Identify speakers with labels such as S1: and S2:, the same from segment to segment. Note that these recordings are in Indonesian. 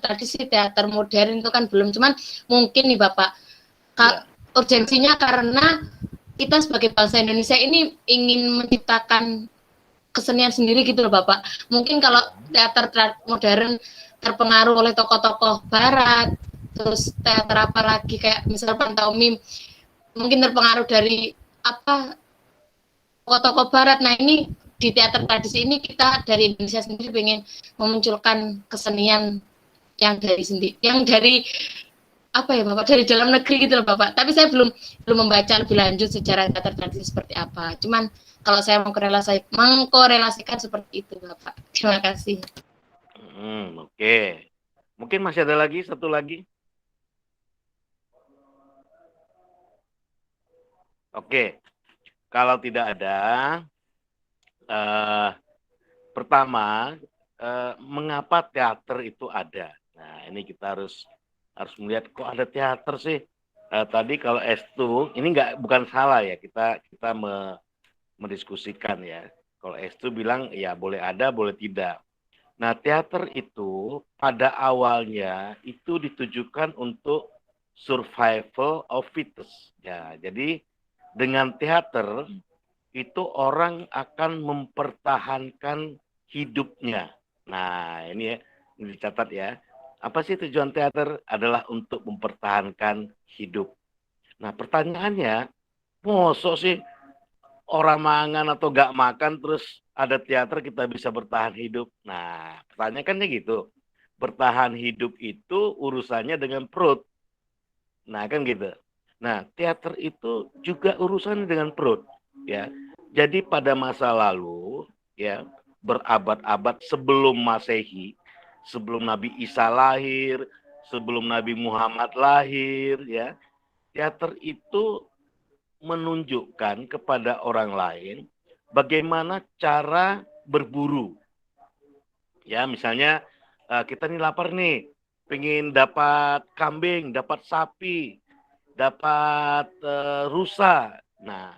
S1: tradisi, teater modern itu kan belum. Cuman mungkin nih Bapak, urgensinya karena kita sebagai bangsa Indonesia ini ingin menciptakan kesenian sendiri gitu loh Bapak. Mungkin kalau teater modern terpengaruh oleh tokoh-tokoh barat, terus teater apa lagi kayak misalnya pantomim mungkin terpengaruh dari apa tokoh-tokoh barat. Nah ini di teater tradisi ini kita dari Indonesia sendiri pengen memunculkan kesenian yang dari sendiri, yang dari apa ya Bapak, dari dalam negeri gitu loh Bapak. Tapi saya belum membaca lebih lanjut sejarah teater tradisi seperti apa. Cuman kalau saya mengkorelasikan seperti itu Bapak. Terima kasih.
S2: Oke. Mungkin masih ada lagi, satu lagi. Oke. Kalau tidak ada, pertama, mengapa teater itu ada? Nah, ini kita harus melihat kok ada teater sih. Tadi kalau S2, ini bukan salah ya, kita mendiskusikan ya. Kalau S2 bilang ya boleh ada, boleh tidak. Nah, teater itu pada awalnya itu ditujukan untuk survival of fittest. Ya, jadi dengan teater itu orang akan mempertahankan hidupnya. Nah, ini ya, ini dicatat ya. Apa sih tujuan teater? Adalah untuk mempertahankan hidup. Nah, pertanyaannya, mosok sih orang mangan atau gak makan terus ada teater kita bisa bertahan hidup? Nah, pertanyaannya gitu. Bertahan hidup itu urusannya dengan perut. Nah, kan gitu. Nah, teater itu juga urusannya dengan perut, ya. Jadi pada masa lalu, ya, berabad-abad sebelum Masehi, sebelum Nabi Isa lahir, sebelum Nabi Muhammad lahir, ya, teater itu menunjukkan kepada orang lain bagaimana cara berburu. Ya, misalnya kita nih lapar nih, pengen dapat kambing, dapat sapi, dapat rusa. Nah,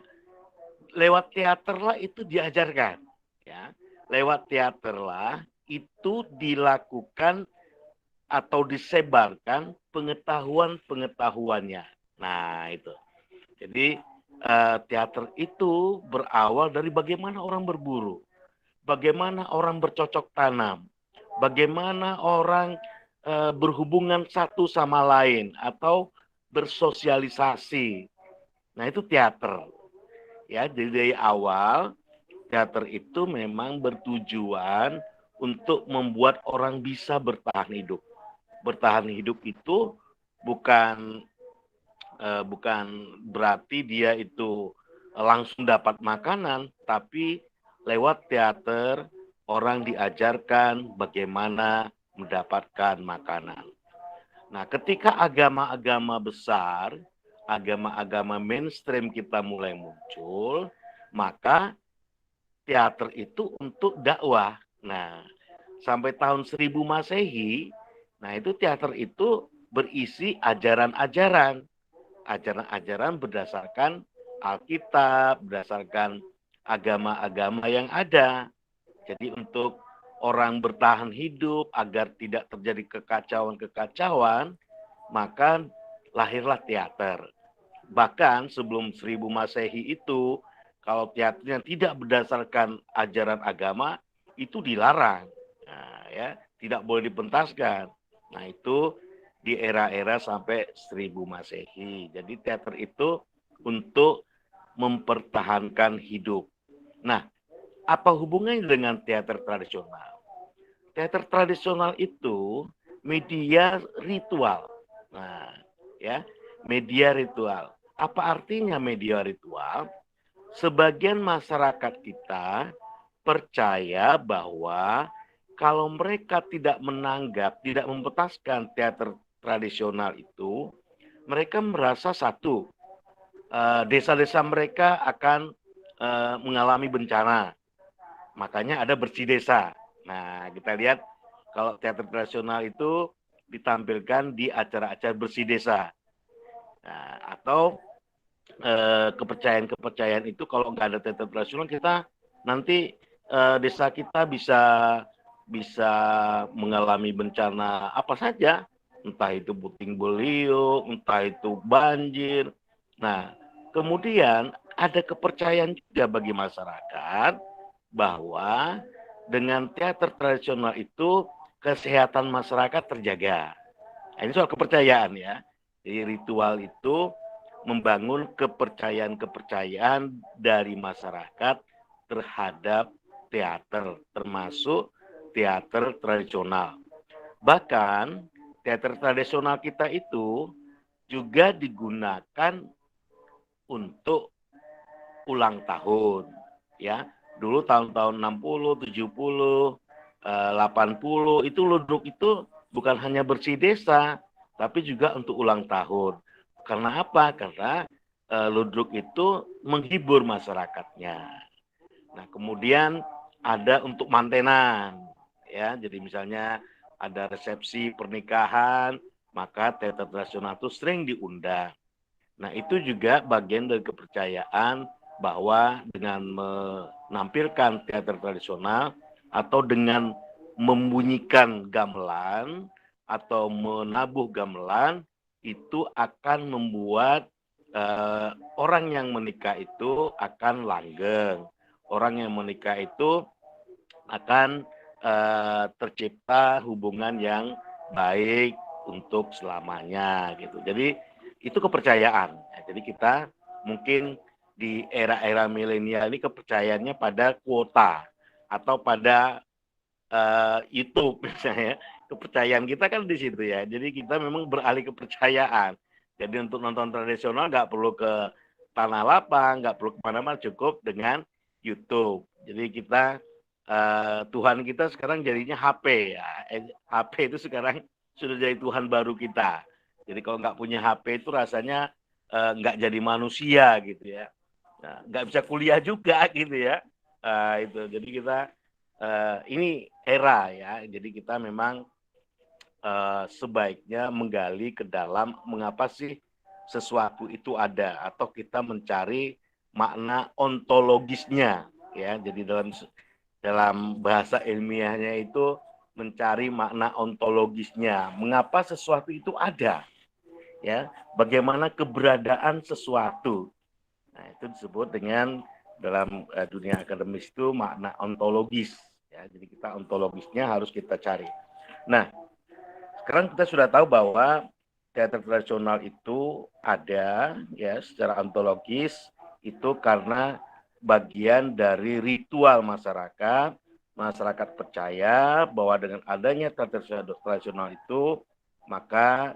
S2: lewat teaterlah itu diajarkan, ya. Lewat teaterlah itu dilakukan atau disebarkan pengetahuan-pengetahuannya. Nah, itu. Jadi teater itu berawal dari bagaimana orang berburu, bagaimana orang bercocok tanam, bagaimana orang berhubungan satu sama lain atau bersosialisasi. Nah, itu teater. Ya, jadi dari awal teater itu memang bertujuan untuk membuat orang bisa bertahan hidup. Bertahan hidup itu bukan berarti dia itu langsung dapat makanan, tapi lewat teater orang diajarkan bagaimana mendapatkan makanan. Nah, ketika agama-agama besar, agama-agama mainstream kita mulai muncul, maka teater itu untuk dakwah. Nah, sampai tahun 1000 Masehi, nah itu teater itu berisi ajaran-ajaran. Ajaran-ajaran berdasarkan Alkitab, berdasarkan agama-agama yang ada. Jadi untuk orang bertahan hidup agar tidak terjadi kekacauan-kekacauan, maka lahirlah teater. Bahkan sebelum 1000 Masehi itu, kalau teaternya tidak berdasarkan ajaran agama, itu dilarang. Nah, ya, tidak boleh dipentaskan. Nah, itu di era-era sampai 1000 Masehi. Jadi teater itu untuk mempertahankan hidup. Nah, apa hubungannya dengan teater tradisional? Teater tradisional itu media ritual. Nah, ya, media ritual. Apa artinya media ritual? Sebagian masyarakat kita percaya bahwa kalau mereka tidak menanggap, tidak mempetaskan teater tradisional itu, mereka merasa satu, desa-desa mereka akan mengalami bencana. Makanya ada bersih desa. Nah, kita lihat kalau teater tradisional itu ditampilkan di acara-acara bersih desa. Nah, atau kepercayaan-kepercayaan itu kalau nggak ada teater tradisional, kita nanti desa kita bisa bisa mengalami bencana apa saja, entah itu puting beliung, entah itu banjir. Nah, kemudian ada kepercayaan juga bagi masyarakat bahwa dengan teater tradisional itu kesehatan masyarakat terjaga. Nah, ini soal kepercayaan ya. Jadi ritual itu membangun kepercayaan-kepercayaan dari masyarakat terhadap teater, termasuk teater tradisional. Bahkan teater tradisional kita itu juga digunakan untuk ulang tahun. Ya, dulu tahun-tahun 60, 70, 80 itu ludruk itu bukan hanya bersih desa, tapi juga untuk ulang tahun. Karena apa? Karena ludruk itu menghibur masyarakatnya. Nah, kemudian ada untuk mantenan, ya. Jadi misalnya ada resepsi pernikahan, maka teater tradisional itu sering diundang. Nah, itu juga bagian dari kepercayaan bahwa dengan menampilkan teater tradisional atau dengan membunyikan gamelan atau menabuh gamelan itu akan membuat orang yang menikah itu akan langgeng. Orang yang menikah itu akan tercipta hubungan yang baik untuk selamanya gitu. Jadi itu kepercayaan. Jadi kita mungkin di era-era milenial ini kepercayaannya pada kuota atau pada YouTube misalnya. Kepercayaan kita kan di situ ya. Jadi kita memang beralih kepercayaan. Jadi untuk nonton tradisional nggak perlu ke tanah lapang, nggak perlu kemana-mana, cukup dengan YouTube. Jadi kita Tuhan kita sekarang jadinya HP ya. HP itu sekarang sudah jadi Tuhan baru kita. Jadi kalau nggak punya HP itu rasanya nggak jadi manusia gitu ya. Nah, nggak bisa kuliah juga gitu ya. Itu. Jadi kita ini era ya. Jadi kita memang sebaiknya menggali ke dalam mengapa sih sesuatu itu ada atau kita mencari makna ontologisnya ya. Jadi dalam bahasa ilmiahnya itu mencari makna ontologisnya. Mengapa sesuatu itu ada? Ya, bagaimana keberadaan sesuatu. Nah, itu disebut dengan dalam dunia akademis itu makna ontologis. Ya, jadi kita ontologisnya harus kita cari. Nah, sekarang kita sudah tahu bahwa teater tradisional itu ada ya secara ontologis itu karena bagian dari ritual masyarakat. Masyarakat percaya bahwa dengan adanya teater tradisional itu maka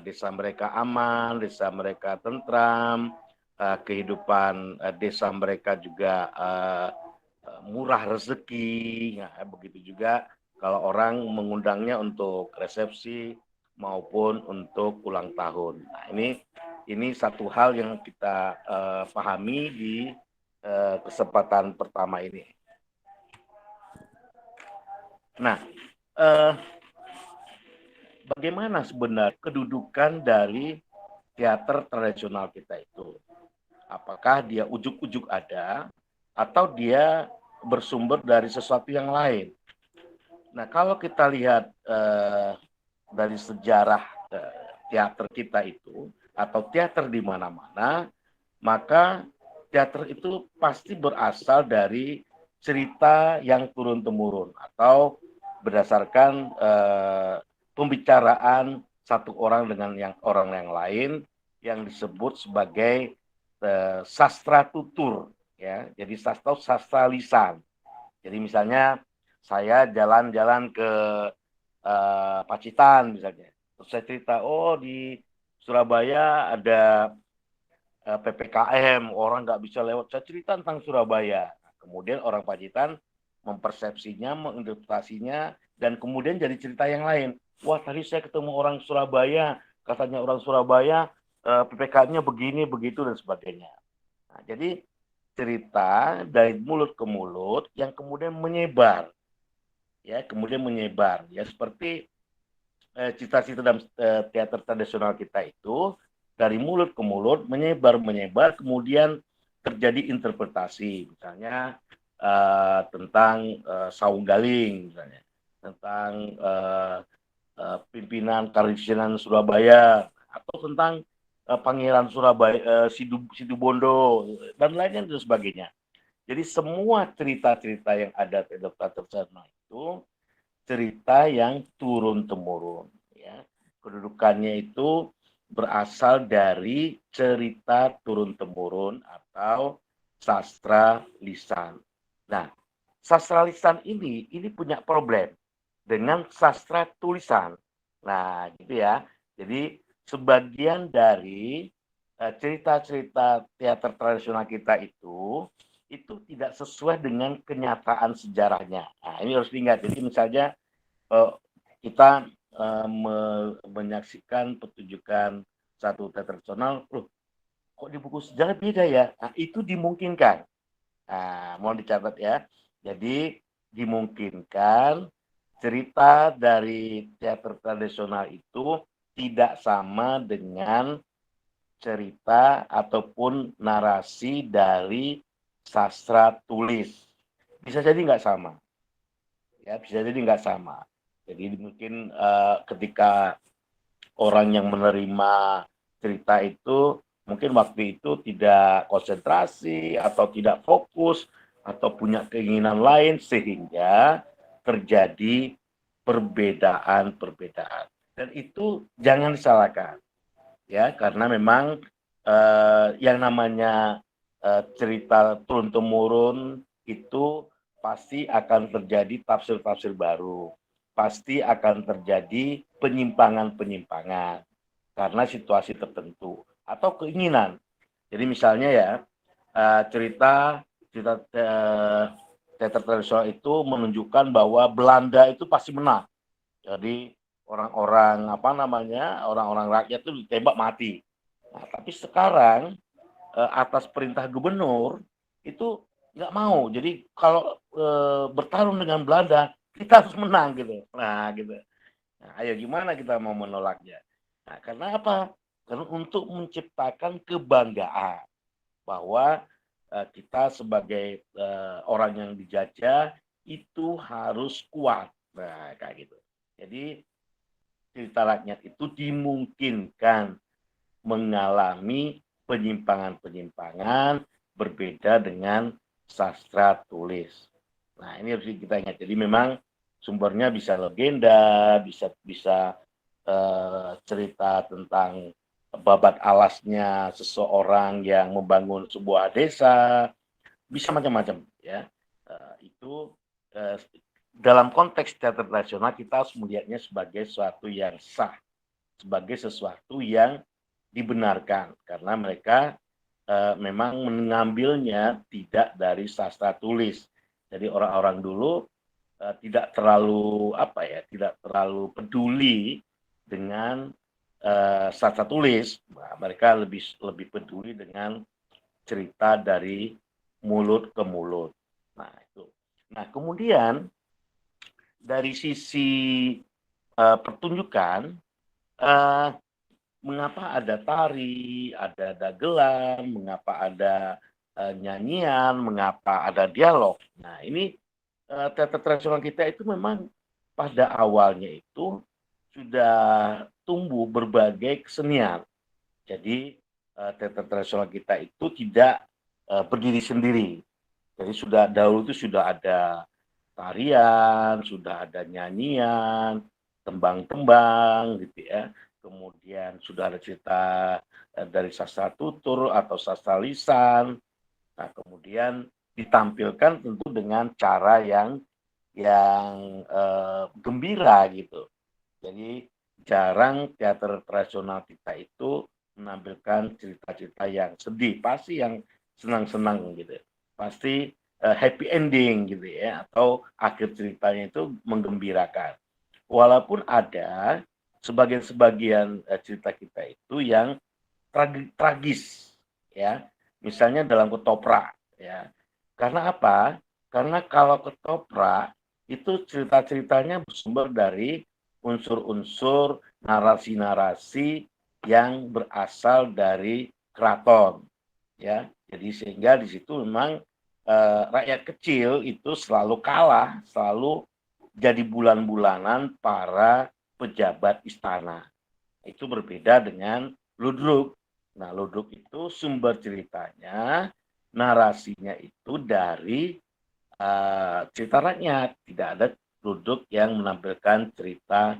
S2: desa mereka aman, desa mereka tentram, kehidupan desa mereka juga murah rezeki. Nah, begitu juga kalau orang mengundangnya untuk resepsi maupun untuk ulang tahun. Nah, ini satu hal yang kita pahami di kesempatan pertama ini. Nah, bagaimana sebenarnya kedudukan dari teater tradisional kita itu? Apakah dia ujuk-ujuk ada atau dia bersumber dari sesuatu yang lain? Nah, kalau kita lihat dari sejarah teater kita itu atau teater di mana-mana, maka teater itu pasti berasal dari cerita yang turun-temurun atau berdasarkan pembicaraan satu orang dengan orang yang lain yang disebut sebagai sastra tutur ya. Jadi sastra lisan. Jadi misalnya saya jalan-jalan ke Pacitan misalnya. Terus saya cerita, oh di Surabaya ada PPKM, orang nggak bisa lewat. Saya cerita tentang Surabaya. Kemudian orang Pacitan mempersepsinya, menginterpretasinya, dan kemudian jadi cerita yang lain. Wah, tadi saya ketemu orang Surabaya, katanya orang Surabaya PPKM-nya begini, begitu, dan sebagainya. Nah, jadi cerita dari mulut ke mulut yang kemudian menyebar ya seperti cita-cita dalam teater tradisional kita itu dari mulut ke mulut menyebar kemudian terjadi interpretasi misalnya tentang saung galing misalnya tentang pimpinan Karisidenan Surabaya, atau tentang Pangeran Surabaya, Situbondo, dan lainnya dan sebagainya. Jadi semua cerita-cerita yang ada di Dr. Tercana itu cerita yang turun-temurun. Ya. Kedudukannya itu berasal dari cerita turun-temurun atau sastra lisan. Nah, sastra lisan ini punya problem dengan sastra tulisan. Nah, gitu ya. Jadi sebagian dari cerita-cerita teater tradisional kita itu tidak sesuai dengan kenyataan sejarahnya. Nah, ini harus diingat. Jadi misalnya kita menyaksikan pertunjukan satu teater tradisional, loh, kok di buku sejarah beda ya? Nah, itu dimungkinkan. Nah, mohon dicatat ya. Jadi dimungkinkan cerita dari teater tradisional itu tidak sama dengan cerita ataupun narasi dari sastra tulis. Bisa jadi nggak sama. Ya, bisa jadi nggak sama. Jadi mungkin ketika orang yang menerima cerita itu mungkin waktu itu tidak konsentrasi atau tidak fokus atau punya keinginan lain sehingga terjadi perbedaan-perbedaan. Dan itu jangan disalahkan ya, karena memang yang namanya cerita turun temurun itu pasti akan terjadi tafsir-tafsir baru, pasti akan terjadi penyimpangan-penyimpangan karena situasi tertentu atau keinginan. Jadi misalnya ya cerita cerita teater tradisional itu menunjukkan bahwa Belanda itu pasti menang. Jadi orang-orang apa namanya orang-orang rakyat itu ditembak mati. Nah, tapi sekarang atas perintah gubernur itu nggak mau. Jadi kalau bertarung dengan Belanda kita harus menang gitu. Nah gitu. Nah, ayo gimana kita mau menolaknya? Nah, karena apa? Karena untuk menciptakan kebanggaan bahwa kita sebagai orang yang dijajah itu harus kuat. Nah, kayak gitu. Jadi cerita rakyat itu dimungkinkan mengalami penyimpangan-penyimpangan berbeda dengan sastra tulis. Nah, ini harus kita ingat. Jadi memang sumbernya bisa legenda, bisa cerita tentang babat alasnya seseorang yang membangun sebuah desa, bisa macam-macam ya. Itu dalam konteks teater nasional kita harus melihatnya sebagai sesuatu yang sah, sebagai sesuatu yang dibenarkan karena mereka memang mengambilnya tidak dari sastra tulis. Jadi orang-orang dulu tidak terlalu tidak terlalu peduli dengan sastra tulis. Nah, mereka lebih peduli dengan cerita dari mulut ke mulut. Nah, itu. Nah, kemudian dari sisi pertunjukan, uh, mengapa ada tari, ada dagelan, mengapa ada nyanyian, mengapa ada dialog. Nah, ini teater tradisional kita itu memang pada awalnya itu sudah tumbuh berbagai kesenian. Jadi teater tradisional kita itu tidak berdiri sendiri. Jadi dahulu itu sudah ada tarian, sudah ada nyanyian, tembang-tembang gitu ya. Kemudian sudah ada cerita dari sastra tutur atau sastra lisan. Nah, kemudian ditampilkan tentu dengan cara yang gembira gitu. Jadi jarang teater tradisional kita itu menampilkan cerita-cerita yang sedih, pasti yang senang-senang gitu. Pasti happy ending gitu ya, atau akhir ceritanya itu menggembirakan. Walaupun ada sebagian-sebagian cerita kita itu yang tragis ya. Misalnya dalam ketoprak ya. Karena apa? Karena kalau ketoprak itu cerita-ceritanya bersumber dari unsur-unsur narasi-narasi yang berasal dari keraton ya. Jadi sehingga di situ memang rakyat kecil itu selalu kalah, selalu jadi bulan-bulanan para pejabat istana. Itu berbeda dengan ludruk. Nah, ludruk itu sumber ceritanya, narasinya itu dari cerita rakyat. Tidak ada ludruk yang menampilkan cerita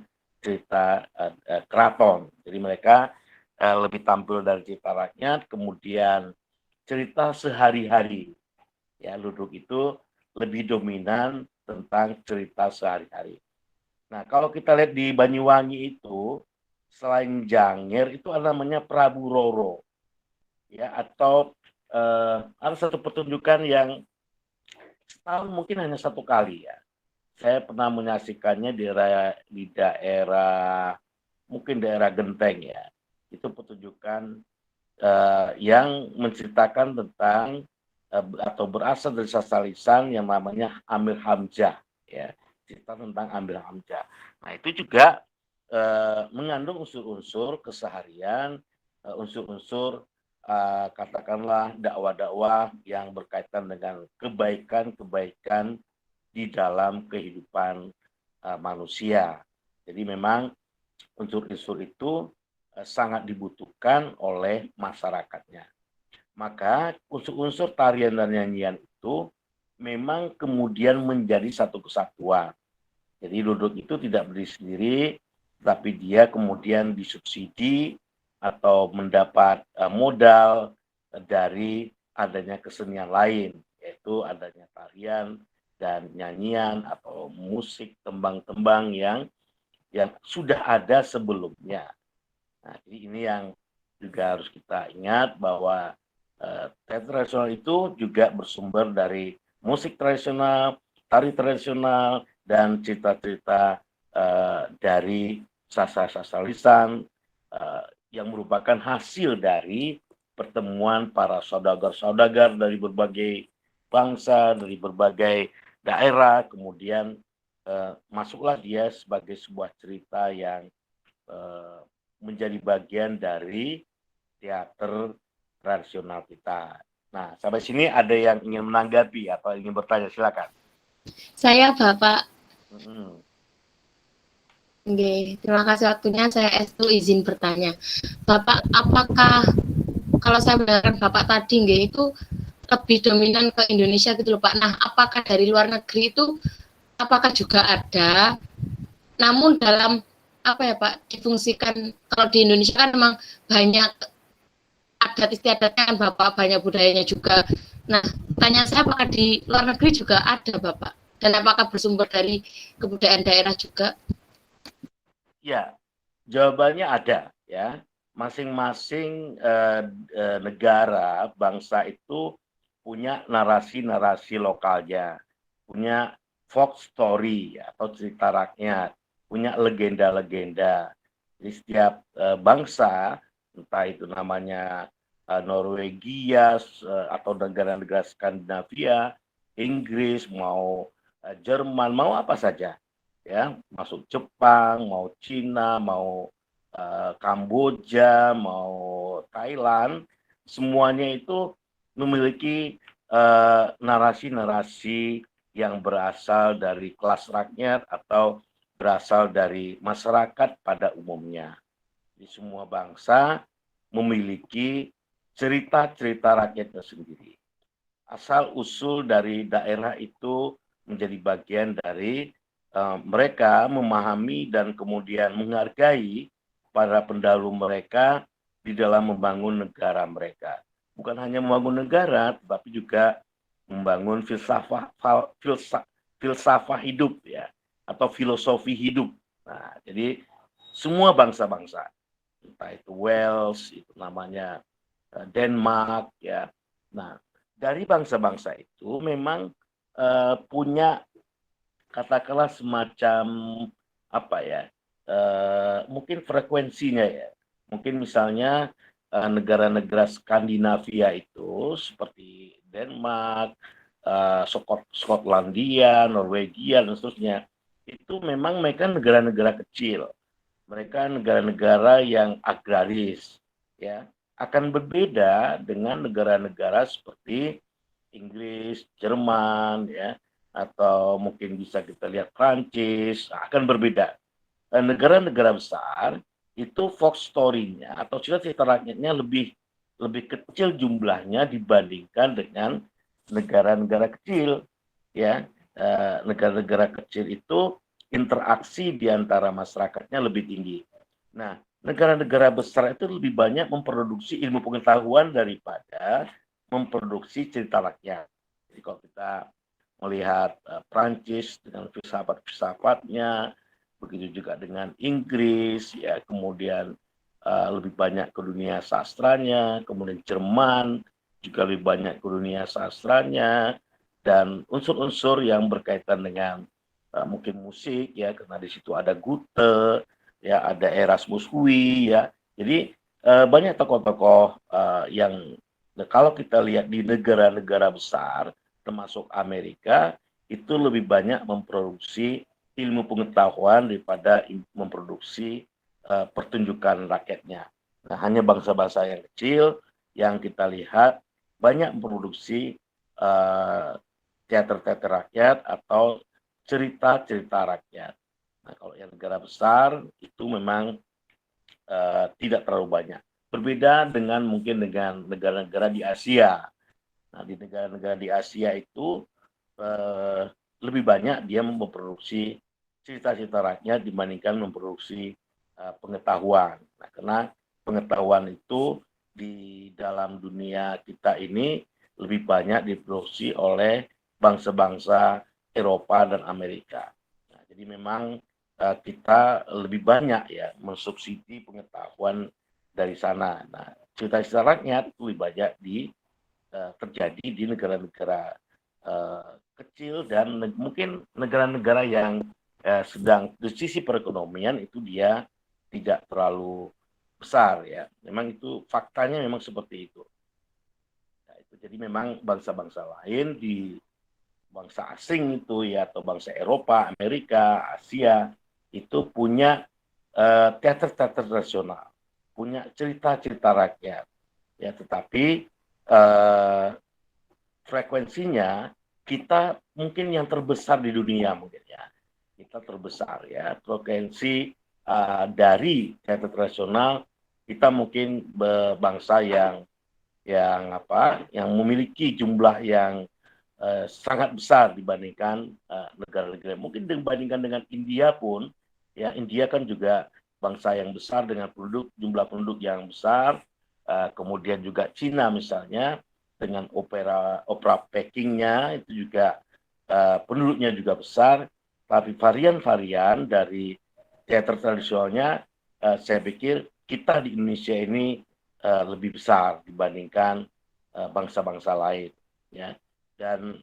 S2: keraton. Jadi mereka lebih tampil dari cerita rakyat, kemudian cerita sehari-hari. Ya, ludruk itu lebih dominan tentang cerita sehari-hari. Nah, kalau kita lihat di Banyuwangi itu, selain Janger itu ada namanya Prabu Roro, ya, atau ada satu pertunjukan yang setahun mungkin hanya satu kali ya. Saya pernah menyaksikannya di daerah mungkin daerah Genteng ya. Itu pertunjukan yang menceritakan tentang atau berasal dari sastra lisan yang namanya Amir Hamzah ya, cerita tentang Amir Hamzah. Nah, itu juga mengandung unsur-unsur keseharian, unsur-unsur katakanlah dakwah-dakwah yang berkaitan dengan kebaikan-kebaikan di dalam kehidupan manusia. Jadi memang unsur-unsur itu sangat dibutuhkan oleh masyarakatnya. Maka unsur-unsur tarian dan nyanyian itu memang kemudian menjadi satu kesatuan. Jadi ludruk itu tidak berdiri sendiri, tapi dia kemudian disubsidi atau mendapat modal dari adanya kesenian lain, yaitu adanya tarian dan nyanyian atau musik tembang-tembang yang sudah ada sebelumnya. Nah, jadi ini yang juga harus kita ingat bahwa teater tradisional itu juga bersumber dari musik tradisional, tari tradisional, dan cerita-cerita dari sastra-sastra lisan yang merupakan hasil dari pertemuan para saudagar-saudagar dari berbagai bangsa, dari berbagai daerah, kemudian masuklah dia sebagai sebuah cerita yang menjadi bagian dari teater tradisional kita. Nah, sampai sini ada yang ingin menanggapi atau ingin bertanya, silakan.
S1: Saya Bapak.
S2: Hmm.
S1: Oke, terima kasih waktunya. Saya Estu izin bertanya. Bapak, apakah kalau saya mendengarkan Bapak tadi itu lebih dominan ke Indonesia gitu loh Pak. Nah, apakah dari luar negeri itu apakah juga ada? Namun dalam apa ya Pak difungsikan, kalau di Indonesia kan memang banyak adat istiadatnya kan Bapak, banyak budayanya juga. Nah, tanya saya apakah di luar negeri juga ada Bapak? Dan apakah bersumber dari kebudayaan daerah juga?
S2: Ya, jawabannya ada ya. Masing-masing negara, bangsa itu punya narasi-narasi lokalnya, punya folk story atau cerita rakyat, punya legenda-legenda. Jadi setiap bangsa, entah itu namanya Norwegia atau negara-negara Skandinavia, Inggris, mau Jerman, mau apa saja, ya, masuk Jepang, mau Cina, mau Kamboja, mau Thailand, semuanya itu memiliki narasi-narasi yang berasal dari kelas rakyat atau berasal dari masyarakat pada umumnya. Di semua bangsa memiliki cerita-cerita rakyatnya sendiri. Asal usul dari daerah itu menjadi bagian dari mereka memahami dan kemudian menghargai para pendahulu mereka di dalam membangun negara mereka. Bukan hanya membangun negara, tetapi juga membangun filsafah hidup ya, atau filosofi hidup. Nah, jadi semua bangsa-bangsa, entah itu Wales, itu namanya Denmark ya. Nah, dari bangsa-bangsa itu memang punya katakanlah semacam apa ya, mungkin frekuensinya ya. Mungkin misalnya negara-negara Skandinavia itu seperti Denmark, Skotlandia, Norwegia dan seterusnya, itu memang mereka negara-negara kecil, mereka negara-negara yang agraris, ya, akan berbeda dengan negara-negara seperti Inggris, Jerman, ya, atau mungkin bisa kita lihat Prancis, akan berbeda. Negara-negara besar itu Fox Story-nya atau cerita rakyatnya lebih kecil jumlahnya dibandingkan dengan negara-negara kecil, ya. Negara-negara kecil itu interaksi di antara masyarakatnya lebih tinggi. Nah, negara-negara besar itu lebih banyak memproduksi ilmu pengetahuan daripada memproduksi cerita rakyat. Jadi kalau kita melihat Prancis dengan filsafat-filsafatnya, begitu juga dengan Inggris, ya kemudian lebih banyak ke dunia sastranya, kemudian Jerman juga lebih banyak ke dunia sastranya, dan unsur-unsur yang berkaitan dengan mungkin musik, ya karena di situ ada Goethe, ya ada Erasmus Hui, ya. Jadi banyak tokoh-tokoh yang kalau kita lihat di negara-negara besar, termasuk Amerika, itu lebih banyak memproduksi ilmu pengetahuan daripada memproduksi pertunjukan rakyatnya. Nah, hanya bangsa-bangsa yang kecil yang kita lihat banyak memproduksi teater-teater rakyat atau cerita-cerita rakyat. Nah, kalau yang negara besar itu memang tidak terlalu banyak. Berbeda dengan mungkin dengan negara-negara di Asia. Nah, di negara-negara di Asia itu lebih banyak dia memproduksi cerita-cerita rakyat dibandingkan memproduksi pengetahuan. Nah, karena pengetahuan itu di dalam dunia kita ini lebih banyak diproduksi oleh bangsa-bangsa Eropa dan Amerika. Nah, jadi memang kita lebih banyak ya mensubsidi pengetahuan dari sana. Nah, cerita-cerita rakyat lebih banyak terjadi di negara-negara kecil dan mungkin negara-negara yang sedang di sisi perekonomian itu dia tidak terlalu besar, ya. Memang itu faktanya memang seperti itu. Nah, itu jadi memang bangsa-bangsa lain di bangsa asing itu ya atau bangsa Eropa, Amerika, Asia itu punya teater-teater nasional, punya cerita-cerita rakyat, ya. Tetapi frekuensinya kita mungkin yang terbesar di dunia mungkin ya, kita terbesar ya frekuensi dari teater tradisional kita mungkin bangsa yang memiliki jumlah yang sangat besar dibandingkan negara-negara. Mungkin dibandingkan dengan India pun, ya India kan juga bangsa yang besar dengan jumlah penduduk yang besar. Kemudian juga Cina misalnya dengan opera Pekingnya itu juga penduduknya juga besar. Tapi varian-varian dari teater tradisionalnya, saya pikir kita di Indonesia ini lebih besar dibandingkan bangsa-bangsa lain, ya. Dan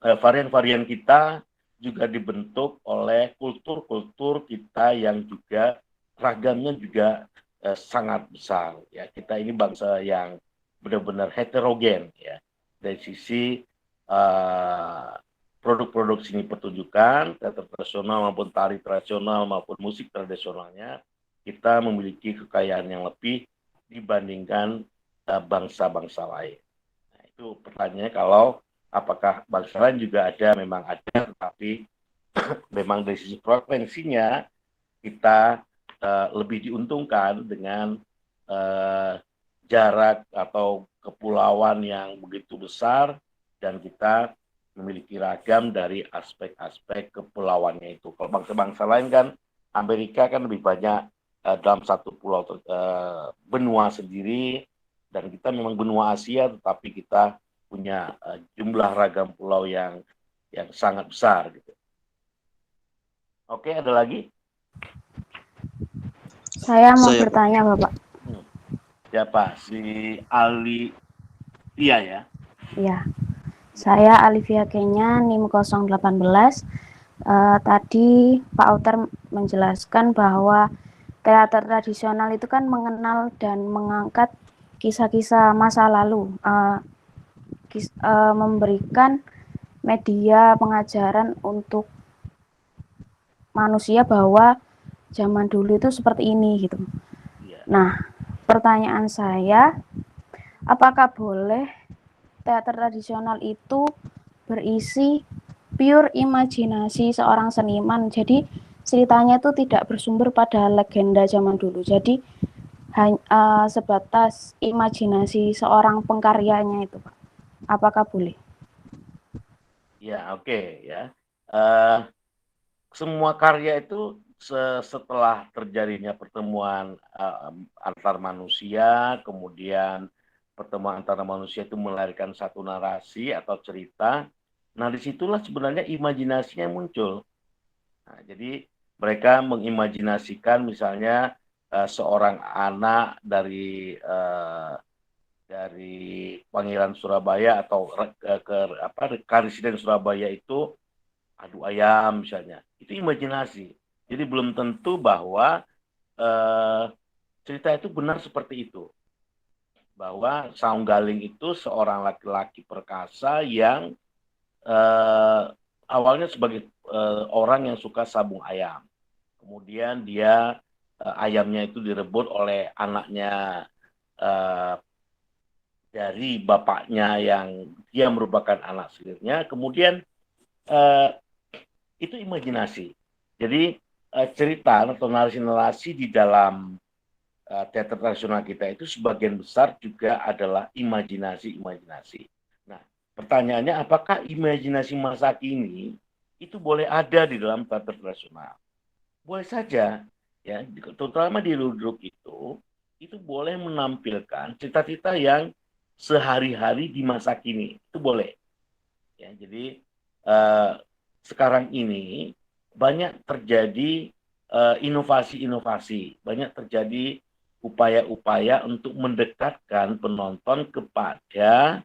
S2: varian-varian kita juga dibentuk oleh kultur-kultur kita yang juga ragamnya juga sangat besar. Ya, kita ini bangsa yang benar-benar heterogen ya dari sisi produk-produk seni pertunjukan, teater tradisional maupun tari tradisional maupun musik tradisionalnya, kita memiliki kekayaan yang lebih dibandingkan bangsa-bangsa lain. Nah, itu pertanyaannya kalau apakah bangsa lain juga ada, memang ada, tetapi memang dari sisi frekuensinya kita lebih diuntungkan dengan jarak atau kepulauan yang begitu besar dan kita memiliki ragam dari aspek-aspek kepulauannya itu. Kalau bangsa-bangsa lain kan, Amerika kan lebih banyak dalam satu pulau benua sendiri, dan kita memang benua Asia, tetapi kita punya jumlah ragam pulau yang sangat besar gitu. Oke, ada lagi?
S3: Saya mau bertanya, Bapak.
S2: Siapa? Si Alivia ya?
S3: Iya. Saya Alivia Kenya, NIM 018. Tadi Pak Uter menjelaskan bahwa teater tradisional itu kan mengenal dan mengangkat kisah-kisah masa lalu, memberikan media pengajaran untuk manusia bahwa zaman dulu itu seperti ini gitu. Nah, pertanyaan saya, apakah boleh teater tradisional itu berisi pure imajinasi seorang seniman. Jadi ceritanya itu tidak bersumber pada legenda zaman dulu. Jadi sebatas imajinasi seorang pengkaryanya itu, Pak. Apakah boleh?
S2: Ya, oke ya. Eh, Semua karya itu setelah terjadinya pertemuan antar manusia, kemudian pertemuan antara manusia itu melahirkan satu narasi atau cerita. Nah, disitulah sebenarnya imajinasinya muncul. Nah, jadi mereka mengimajinasikan misalnya seorang anak dari Pangeran Surabaya atau Karesiden Surabaya itu adu ayam misalnya. Itu imajinasi. Jadi belum tentu bahwa eh, cerita itu benar seperti itu. Bahwa Saunggaling itu seorang laki-laki perkasa yang eh, awalnya sebagai orang yang suka sabung ayam. Kemudian dia ayamnya itu direbut oleh anaknya eh, dari bapaknya yang dia merupakan anak sendirinya. Kemudian eh, itu imajinasi. Jadi cerita atau narasi-narasi di dalam teater tradisional kita itu sebagian besar juga adalah imajinasi-imajinasi. Nah, pertanyaannya apakah imajinasi masa kini itu boleh ada di dalam teater tradisional? Boleh saja, ya, terutama di Ludruk itu boleh menampilkan cerita-cerita yang sehari-hari di masa kini, itu boleh. Ya, jadi eh, sekarang ini banyak terjadi inovasi-inovasi, banyak terjadi upaya-upaya untuk mendekatkan penonton kepada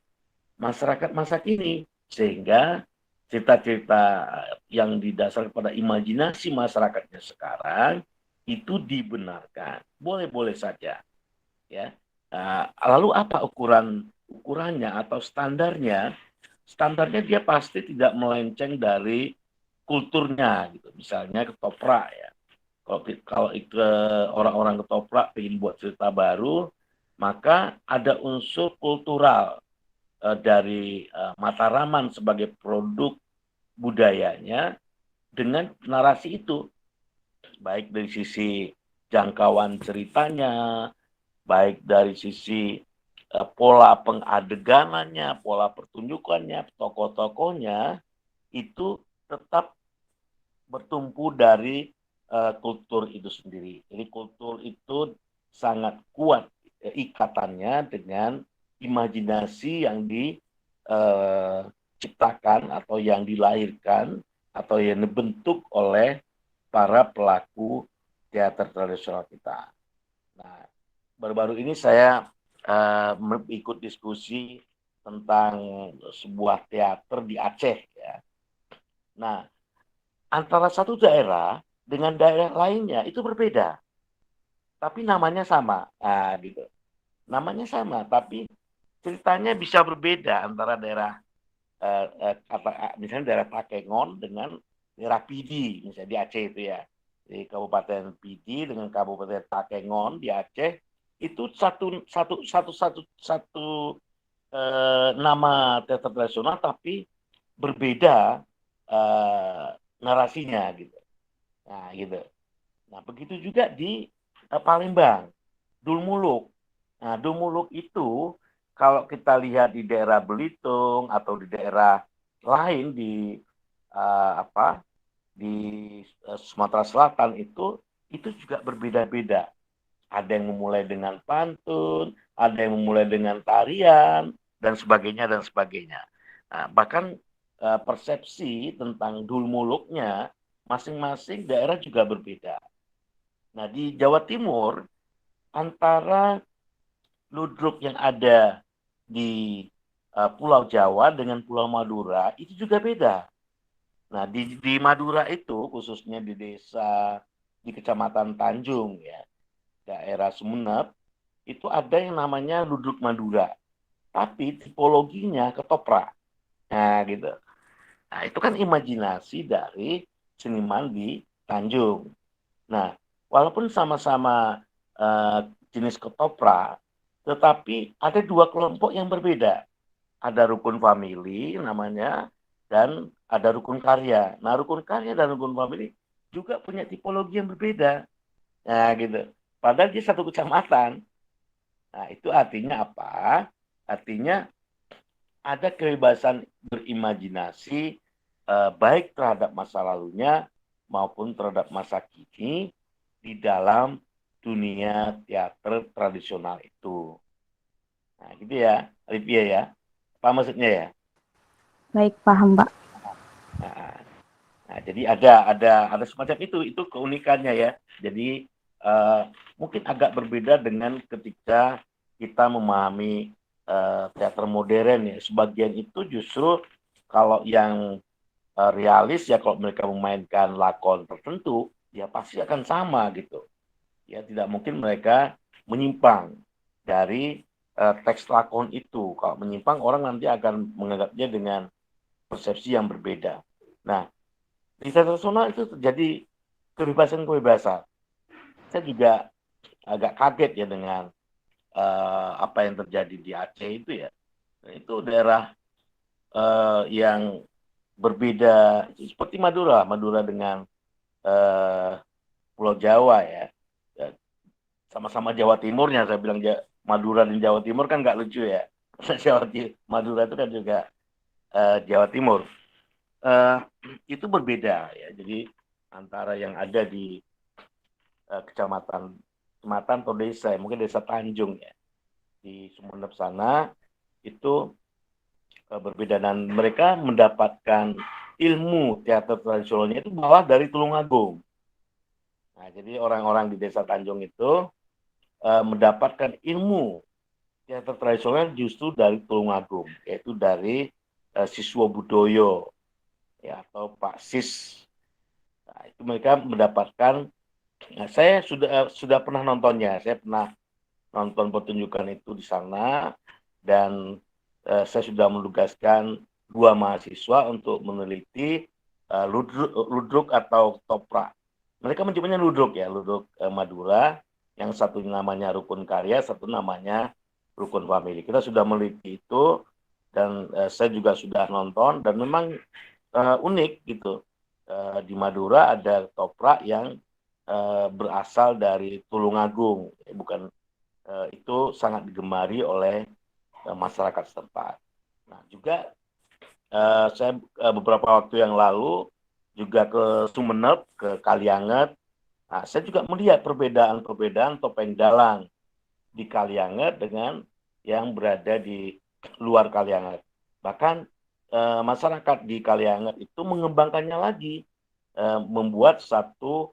S2: masyarakat masa kini, sehingga cerita-cerita yang didasarkan pada imajinasi masyarakatnya sekarang itu dibenarkan, boleh-boleh saja, ya. Lalu apa ukurannya atau standarnya? Standarnya dia pasti tidak melenceng dari kulturnya gitu. Misalnya ketoprak ya. Kalau orang-orang ketoprak ingin buat cerita baru, maka ada unsur kultural dari Mataraman sebagai produk budayanya dengan narasi itu, baik dari sisi jangkauan ceritanya, baik dari sisi pola pengadeganannya, pola pertunjukannya, tokoh-tokohnya itu tetap bertumpu dari kultur itu sendiri. Jadi kultur itu sangat kuat ikatannya dengan imajinasi yang diciptakan atau yang dilahirkan atau yang dibentuk oleh para pelaku teater tradisional kita. Nah, baru-baru ini saya ikut diskusi tentang sebuah teater di Aceh ya. Nah, antara satu daerah dengan daerah lainnya itu berbeda, tapi namanya sama. Nah, gitu. Namanya sama, tapi ceritanya bisa berbeda antara daerah misalnya daerah Takengon dengan daerah Pidi, misalnya di Aceh itu ya. Di Kabupaten Pidi dengan Kabupaten Takengon di Aceh itu satu satu satu satu satu nama teater tradisional tapi berbeda narasinya gitu. Nah, gitu. Nah, begitu juga di Palembang, Dulmuluk. Nah, Dulmuluk itu kalau kita lihat di daerah Belitung atau di daerah lain di apa di Sumatera Selatan itu juga berbeda-beda. Ada yang memulai dengan pantun, ada yang memulai dengan tarian dan sebagainya dan sebagainya. Nah, bahkan persepsi tentang Dulmuluknya masing-masing daerah juga berbeda. Nah, di Jawa Timur antara ludruk yang ada di Pulau Jawa dengan Pulau Madura itu juga beda. Nah, di Madura itu khususnya di desa di Kecamatan Tanjung ya, daerah Sumeneb, itu ada yang namanya ludruk Madura, tapi tipologinya ketoprak. Nah, gitu. Nah, itu kan imajinasi dari seniman di Tanjung. Nah, walaupun sama-sama uh, jenis ketoprak, tetapi ada dua kelompok yang berbeda. Ada rukun famili namanya, dan ada rukun karya. Nah, rukun karya dan rukun famili juga punya tipologi yang berbeda. Nah, gitu. Padahal dia satu kecamatan. Nah, itu artinya apa? Artinya ada kebebasan berimajinasi baik terhadap masa lalunya maupun terhadap masa kini di dalam dunia teater tradisional itu. Nah, gitu ya, Olivia ya. Apa maksudnya ya?
S3: Baik, paham, Pak.
S2: Nah, nah, jadi ada semacam itu keunikannya ya. Jadi mungkin agak berbeda dengan ketika kita memahami teater modern ya. Sebagian itu justru kalau yang realis ya, kalau mereka memainkan lakon tertentu ya pasti akan sama gitu. Ya tidak mungkin mereka menyimpang dari teks lakon itu. Kalau menyimpang orang nanti akan menganggapnya dengan persepsi yang berbeda. Nah, di teater nasional itu terjadi kebebasan-kebebasan. Saya juga agak kaget ya dengan apa yang terjadi di Aceh itu ya. Itu daerah yang berbeda seperti Madura, Madura dengan eh, Pulau Jawa ya. Ya, sama-sama Jawa Timurnya, saya bilang Madura dan Jawa Timur kan nggak lucu ya. Madura itu kan juga Jawa Timur. Eh, itu berbeda ya. Jadi antara yang ada di kecamatan atau desa, mungkin desa Tanjung ya, di Sumeneb sana itu berbeda, dan mereka mendapatkan ilmu teater tradisionalnya itu malah dari Tulungagung. Nah, jadi orang-orang di desa Tanjung itu mendapatkan ilmu teater tradisional justru dari Tulungagung, yaitu dari Siswa Budoyo ya, atau Pak Sis. Nah, itu mereka mendapatkan. Nah, saya sudah pernah nontonnya. Saya pernah nonton pertunjukan itu di sana, dan saya sudah menugaskan 2 mahasiswa untuk meneliti ludruk atau toprak. Mereka menyebutnya ludruk ya, ludruk Madura. Yang satu namanya rukun karya, satu namanya rukun famili. Kita sudah meneliti itu, dan saya juga sudah nonton, dan memang unik gitu. Di Madura ada toprak yang berasal dari Tulungagung, bukan itu sangat digemari oleh masyarakat setempat. Nah, juga saya beberapa waktu yang lalu juga ke Sumeneb, ke Kalianget. Nah, saya juga melihat perbedaan-perbedaan topeng dalang di Kalianget dengan yang berada di luar Kalianget. Bahkan masyarakat di Kalianget itu mengembangkannya lagi, membuat satu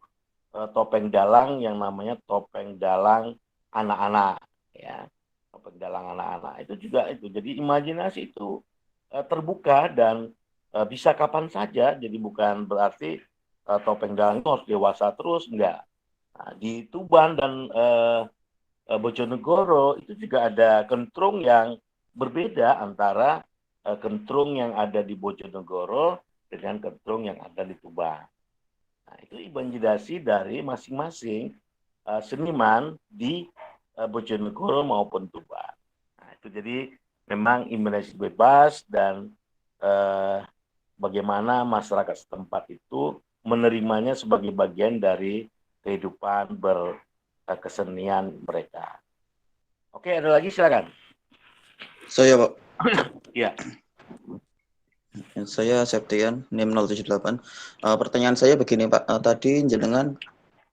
S2: topeng dalang yang namanya topeng dalang anak-anak ya, topeng dalang anak-anak itu juga itu. Jadi imajinasi itu terbuka dan bisa kapan saja. Jadi bukan berarti topeng dalang itu harus dewasa terus, enggak. Nah, di Tuban dan Bojonegoro itu juga ada kentrung yang berbeda antara kentrung yang ada di Bojonegoro dengan kentrung yang ada di Tuban. Nah, itu imajinasi dari masing-masing seniman di Bojonegoro maupun Tuban. Nah, itu jadi memang imajinasi bebas, dan bagaimana masyarakat setempat itu menerimanya sebagai bagian dari kehidupan berkesenian mereka. Oke, ada lagi, silakan.
S4: Saya, Pak.
S2: Iya.
S4: Saya Septian, NIM 078. Pertanyaan saya begini, Pak. Tadi jenengan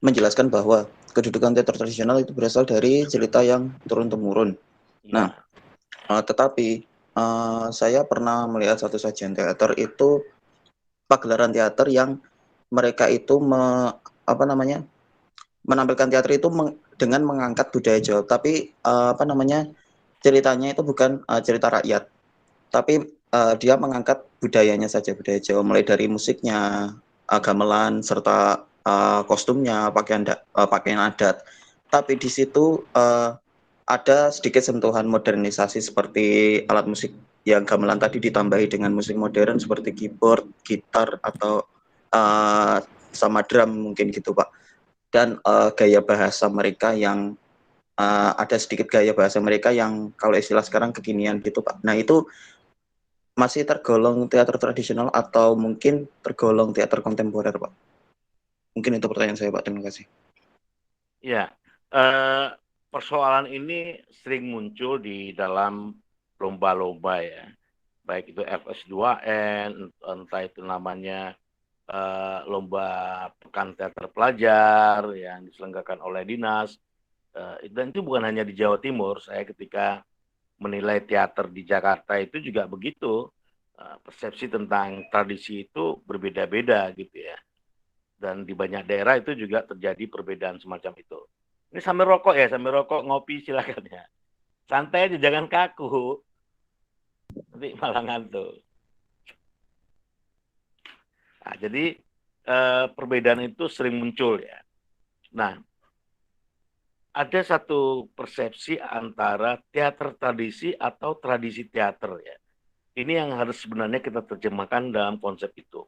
S4: menjelaskan bahwa kedudukan teater tradisional itu berasal dari cerita yang turun-temurun.
S2: Ya.
S4: Nah, tetapi saya pernah melihat satu sajian teater itu pagelaran teater yang mereka itu menampilkan teater itu dengan mengangkat budaya Jawa, tapi ceritanya itu bukan cerita rakyat, tapi dia mengangkat budayanya saja, budaya Jawa, mulai dari musiknya, gamelan, serta kostumnya, pakaian adat. Tapi di situ ada sedikit sentuhan modernisasi seperti alat musik yang gamelan tadi ditambahi dengan musik modern seperti keyboard, gitar, atau sama drum mungkin gitu, Pak. Dan gaya bahasa mereka yang ada sedikit gaya bahasa mereka yang kalau istilah sekarang kekinian gitu, Pak. Nah, itu masih tergolong teater tradisional atau mungkin tergolong teater kontemporer, Pak? Mungkin itu pertanyaan saya, Pak. Terima kasih.
S2: Ya, persoalan ini sering muncul di dalam lomba-lomba ya, baik itu FS2N, entah itu namanya lomba Pekan Teater Pelajar yang diselenggarakan oleh dinas. Dan itu bukan hanya di Jawa Timur. Saya ketika menilai teater di Jakarta itu juga begitu. Persepsi tentang tradisi itu berbeda-beda gitu ya. Dan di banyak daerah itu juga terjadi perbedaan semacam itu. Ini sambil rokok ya, sambil rokok ngopi silakan ya. Santai aja, jangan kaku. Nanti malah ngantuk. Nah, jadi perbedaan itu sering muncul ya. Nah, ada satu persepsi antara teater tradisi atau tradisi teater ya. Ini yang harus sebenarnya kita terjemahkan dalam konsep itu.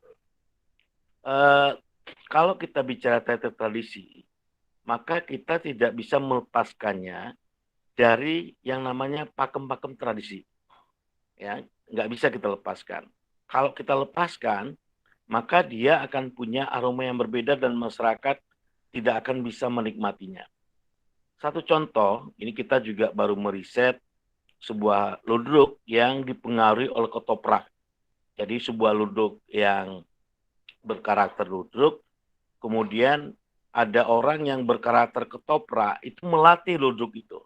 S2: Kalau kita bicara teater tradisi, maka kita tidak bisa melepaskannya dari yang namanya pakem-pakem tradisi. Ya, nggak bisa kita lepaskan. Kalau kita lepaskan, maka dia akan punya aroma yang berbeda dan masyarakat tidak akan bisa menikmatinya. Satu contoh, ini kita juga baru meriset sebuah ludruk yang dipengaruhi oleh ketoprak. Jadi sebuah ludruk yang berkarakter ludruk, kemudian ada orang yang berkarakter ketoprak itu melatih ludruk itu.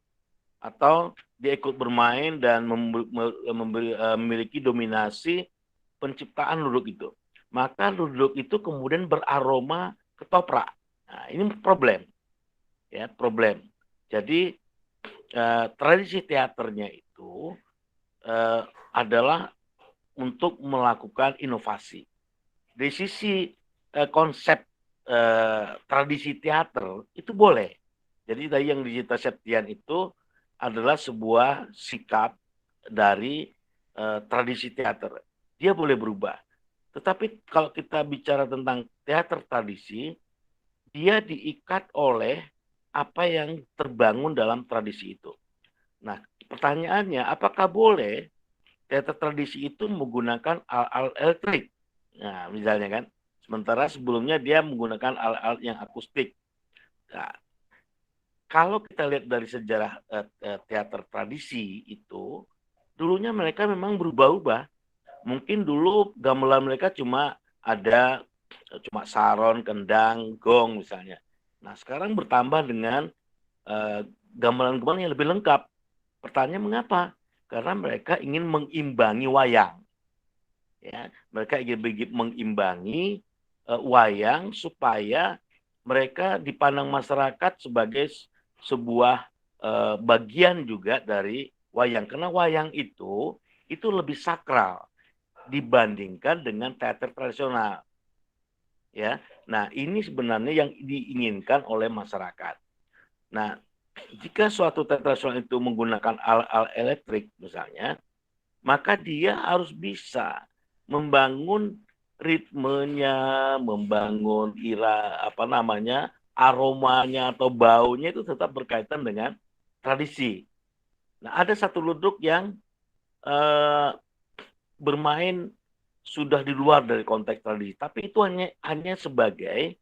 S2: Atau dia ikut bermain dan memiliki dominasi penciptaan ludruk itu. Maka ludruk itu kemudian beraroma ketoprak. Nah, ini problem. Ya, problem. Jadi tradisi teaternya itu adalah untuk melakukan inovasi. Dari sisi konsep tradisi teater itu boleh. Jadi tadi yang Digita Septian itu adalah sebuah sikap dari tradisi teater. Dia boleh berubah. Tetapi kalau kita bicara tentang teater tradisi, dia diikat oleh apa yang terbangun dalam tradisi itu. Nah, pertanyaannya, apakah boleh teater tradisi itu menggunakan alat-alat elektrik? Nah, misalnya kan, sementara sebelumnya dia menggunakan alat-alat yang akustik. Nah, kalau kita lihat dari sejarah teater tradisi itu, dulunya mereka memang berubah-ubah. Mungkin dulu gamelan mereka cuma ada cuma saron, kendang, gong misalnya. Nah, sekarang bertambah dengan gamelan-gamelan yang lebih lengkap. Pertanyaan mengapa? Karena mereka ingin mengimbangi wayang. Ya, mereka ingin mengimbangi wayang supaya mereka dipandang masyarakat sebagai sebuah bagian juga dari wayang. Karena wayang itu lebih sakral dibandingkan dengan teater tradisional. Ya, nah ini sebenarnya yang diinginkan oleh masyarakat. Nah, jika suatu teater tradisional itu menggunakan alat-alat elektrik misalnya, maka dia harus bisa membangun ritmenya, membangun aromanya atau baunya itu tetap berkaitan dengan tradisi. Nah, ada satu ludruk yang bermain sudah di luar dari konteks tradisi, tapi itu hanya sebagai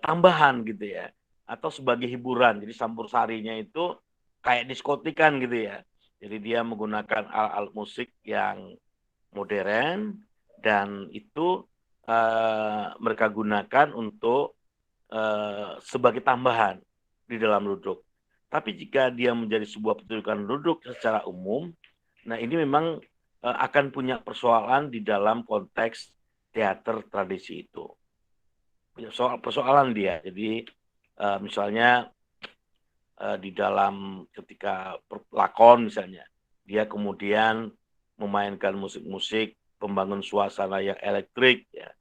S2: tambahan gitu ya, atau sebagai hiburan. Jadi campur sarinya itu kayak diskotikan gitu ya. Jadi dia menggunakan alat-alat musik yang modern dan itu mereka gunakan untuk sebagai tambahan di dalam ludruk. Tapi jika dia menjadi sebuah pertunjukan ludruk secara umum, nah ini memang akan punya persoalan di dalam konteks teater tradisi itu. Persoalan dia. Jadi misalnya di dalam ketika lakon misalnya, dia kemudian memainkan musik-musik pembangun suasana yang elektrik ya.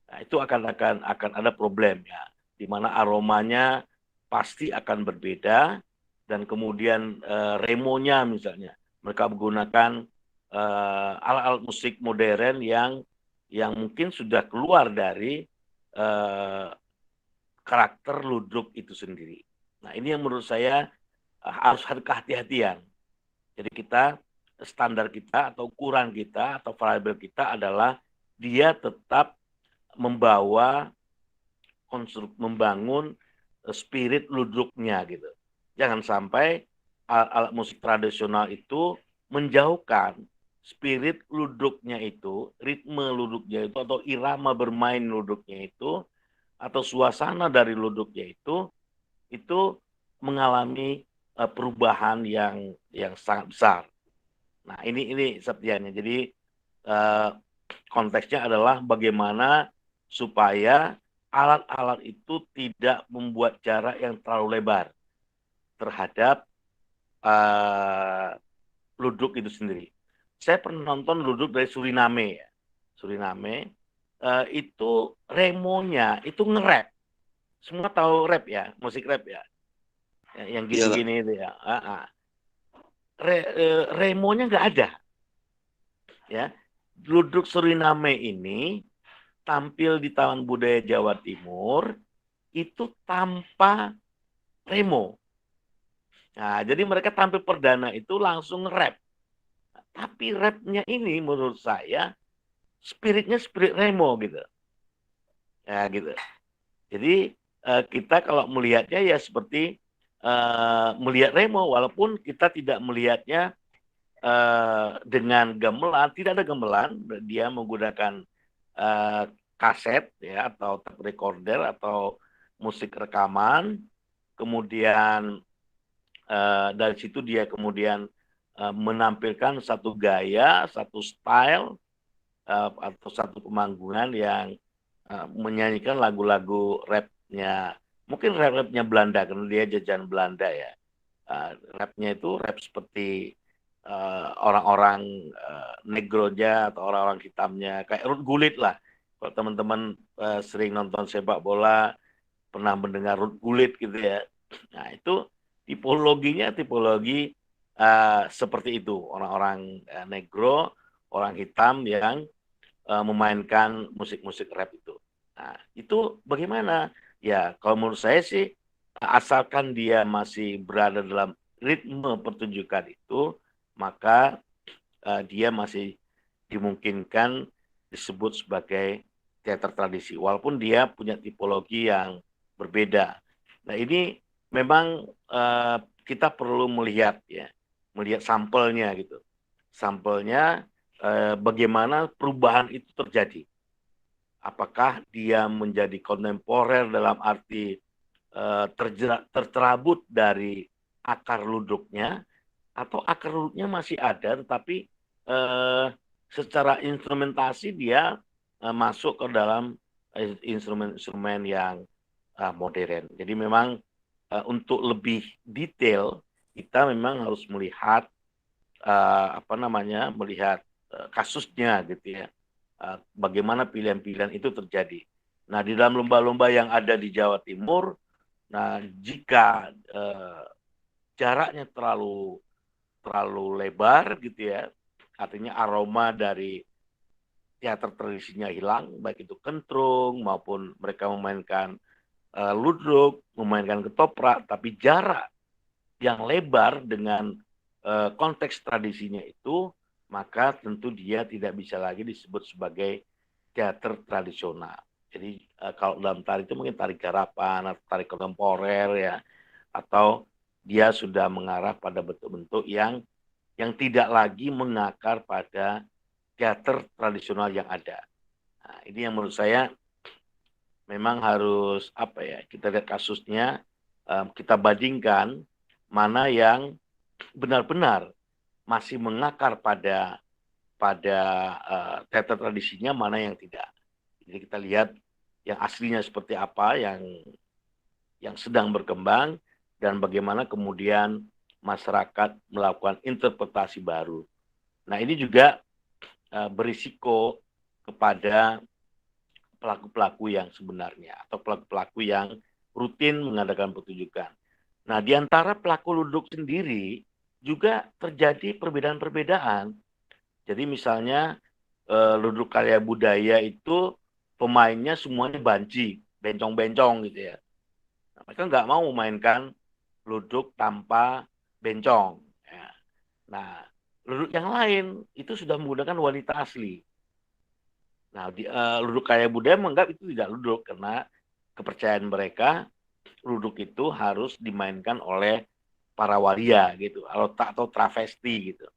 S2: Nah, itu akan ada problem ya, di mana aromanya pasti akan berbeda dan kemudian remonya misalnya mereka menggunakan alat-alat musik modern yang mungkin sudah keluar dari karakter ludruk itu sendiri. Nah, ini yang menurut saya harus ada kehati-hatian. Jadi kita standar kita atau ukuran kita atau variabel kita adalah dia tetap membangun spirit ludruknya gitu. Jangan sampai alat musik tradisional itu menjauhkan spirit ludruknya itu, ritme ludruknya itu, atau irama bermain ludruknya itu, atau suasana dari ludruknya itu mengalami perubahan yang sangat besar. Nah, ini Septiannya. Jadi konteksnya adalah bagaimana supaya alat-alat itu tidak membuat jarak yang terlalu lebar terhadap ludruk itu sendiri. Saya pernah nonton ludruk dari Suriname ya. Suriname itu remonya itu nge-rap. Semua tahu rap ya, musik rap ya. Yang gini-gini itu ya. Remonya nggak ada. Ya. Ludruk Suriname ini tampil di Taman Budaya Jawa Timur itu tanpa remo. Nah, jadi mereka tampil perdana itu langsung rap. Tapi rapnya ini menurut saya spiritnya spirit remo gitu. Ya gitu. Jadi kita kalau melihatnya ya seperti melihat remo walaupun kita tidak melihatnya dengan gamelan, tidak ada gamelan, dia menggunakan kaset ya atau tape recorder atau musik rekaman, kemudian dari situ dia kemudian menampilkan satu gaya, satu style atau satu pemanggungan yang menyanyikan lagu-lagu rapnya, mungkin rap-rapnya Belanda karena dia jajahan Belanda ya. Rapnya itu rap seperti orang-orang negronya atau orang-orang hitamnya kayak Ruth Gullit lah. Kalau teman-teman sering nonton sepak bola pernah mendengar Ruth Gullit gitu ya. Nah itu tipologinya tipologi seperti itu, orang-orang negro, orang hitam yang memainkan musik-musik rap itu. Nah itu bagaimana? Ya kalau menurut saya sih asalkan dia masih berada dalam ritme pertunjukan itu, maka dia masih dimungkinkan disebut sebagai teater tradisi, walaupun dia punya tipologi yang berbeda. Nah ini memang kita perlu melihat ya, melihat sampelnya gitu, sampelnya bagaimana perubahan itu terjadi. Apakah dia menjadi kontemporer dalam arti tercerabut dari akar ludruknya, atau akar ludruknya masih ada tetapi secara instrumentasi dia masuk ke dalam instrumen-instrumen yang modern. Jadi memang untuk lebih detail kita memang harus melihat melihat kasusnya gitu ya. Bagaimana pilihan-pilihan itu terjadi. Nah, di dalam lomba-lomba yang ada di Jawa Timur, nah jika jaraknya terlalu lebar gitu ya, artinya aroma dari teater tradisinya hilang, baik itu kentrung maupun mereka memainkan ludruk, memainkan ketoprak, tapi jarak yang lebar dengan konteks tradisinya itu, maka tentu dia tidak bisa lagi disebut sebagai teater tradisional. Jadi kalau dalam tari itu mungkin tari garapan atau tari kontemporer ya, atau dia sudah mengarah pada bentuk-bentuk yang tidak lagi mengakar pada teater tradisional yang ada. Nah, ini yang menurut saya memang harus kita lihat kasusnya, kita bandingkan mana yang benar-benar masih mengakar pada teater tradisinya, mana yang tidak. Jadi kita lihat yang aslinya seperti apa, yang sedang berkembang, dan bagaimana kemudian masyarakat melakukan interpretasi baru. Nah ini juga berisiko kepada pelaku-pelaku yang sebenarnya atau pelaku-pelaku yang rutin mengadakan pertunjukan. Nah di antara pelaku ludruk sendiri juga terjadi perbedaan-perbedaan. Jadi misalnya ludruk karya budaya itu pemainnya semuanya banci, bencong-bencong gitu ya. Nah, mereka nggak mau memainkan ludruk tanpa bencong. Ya. Nah, Ludruk yang lain itu sudah menggunakan wanita asli. Nah, ludruk kaya budaya menganggap itu tidak ludruk karena kepercayaan mereka ludruk itu harus dimainkan oleh para waria gitu, atau travesti gitu.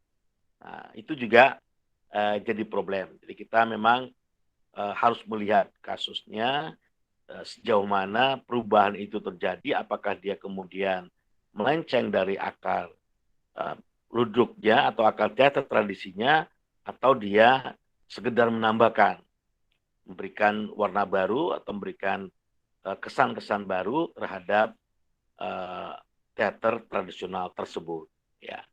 S2: Nah, itu juga jadi problem. Jadi kita memang harus melihat kasusnya sejauh mana perubahan itu terjadi, apakah dia kemudian melenceng dari akar ludruknya atau akar teater tradisinya, atau dia sekedar menambahkan, memberikan warna baru atau memberikan kesan-kesan baru terhadap teater tradisional tersebut. Ya,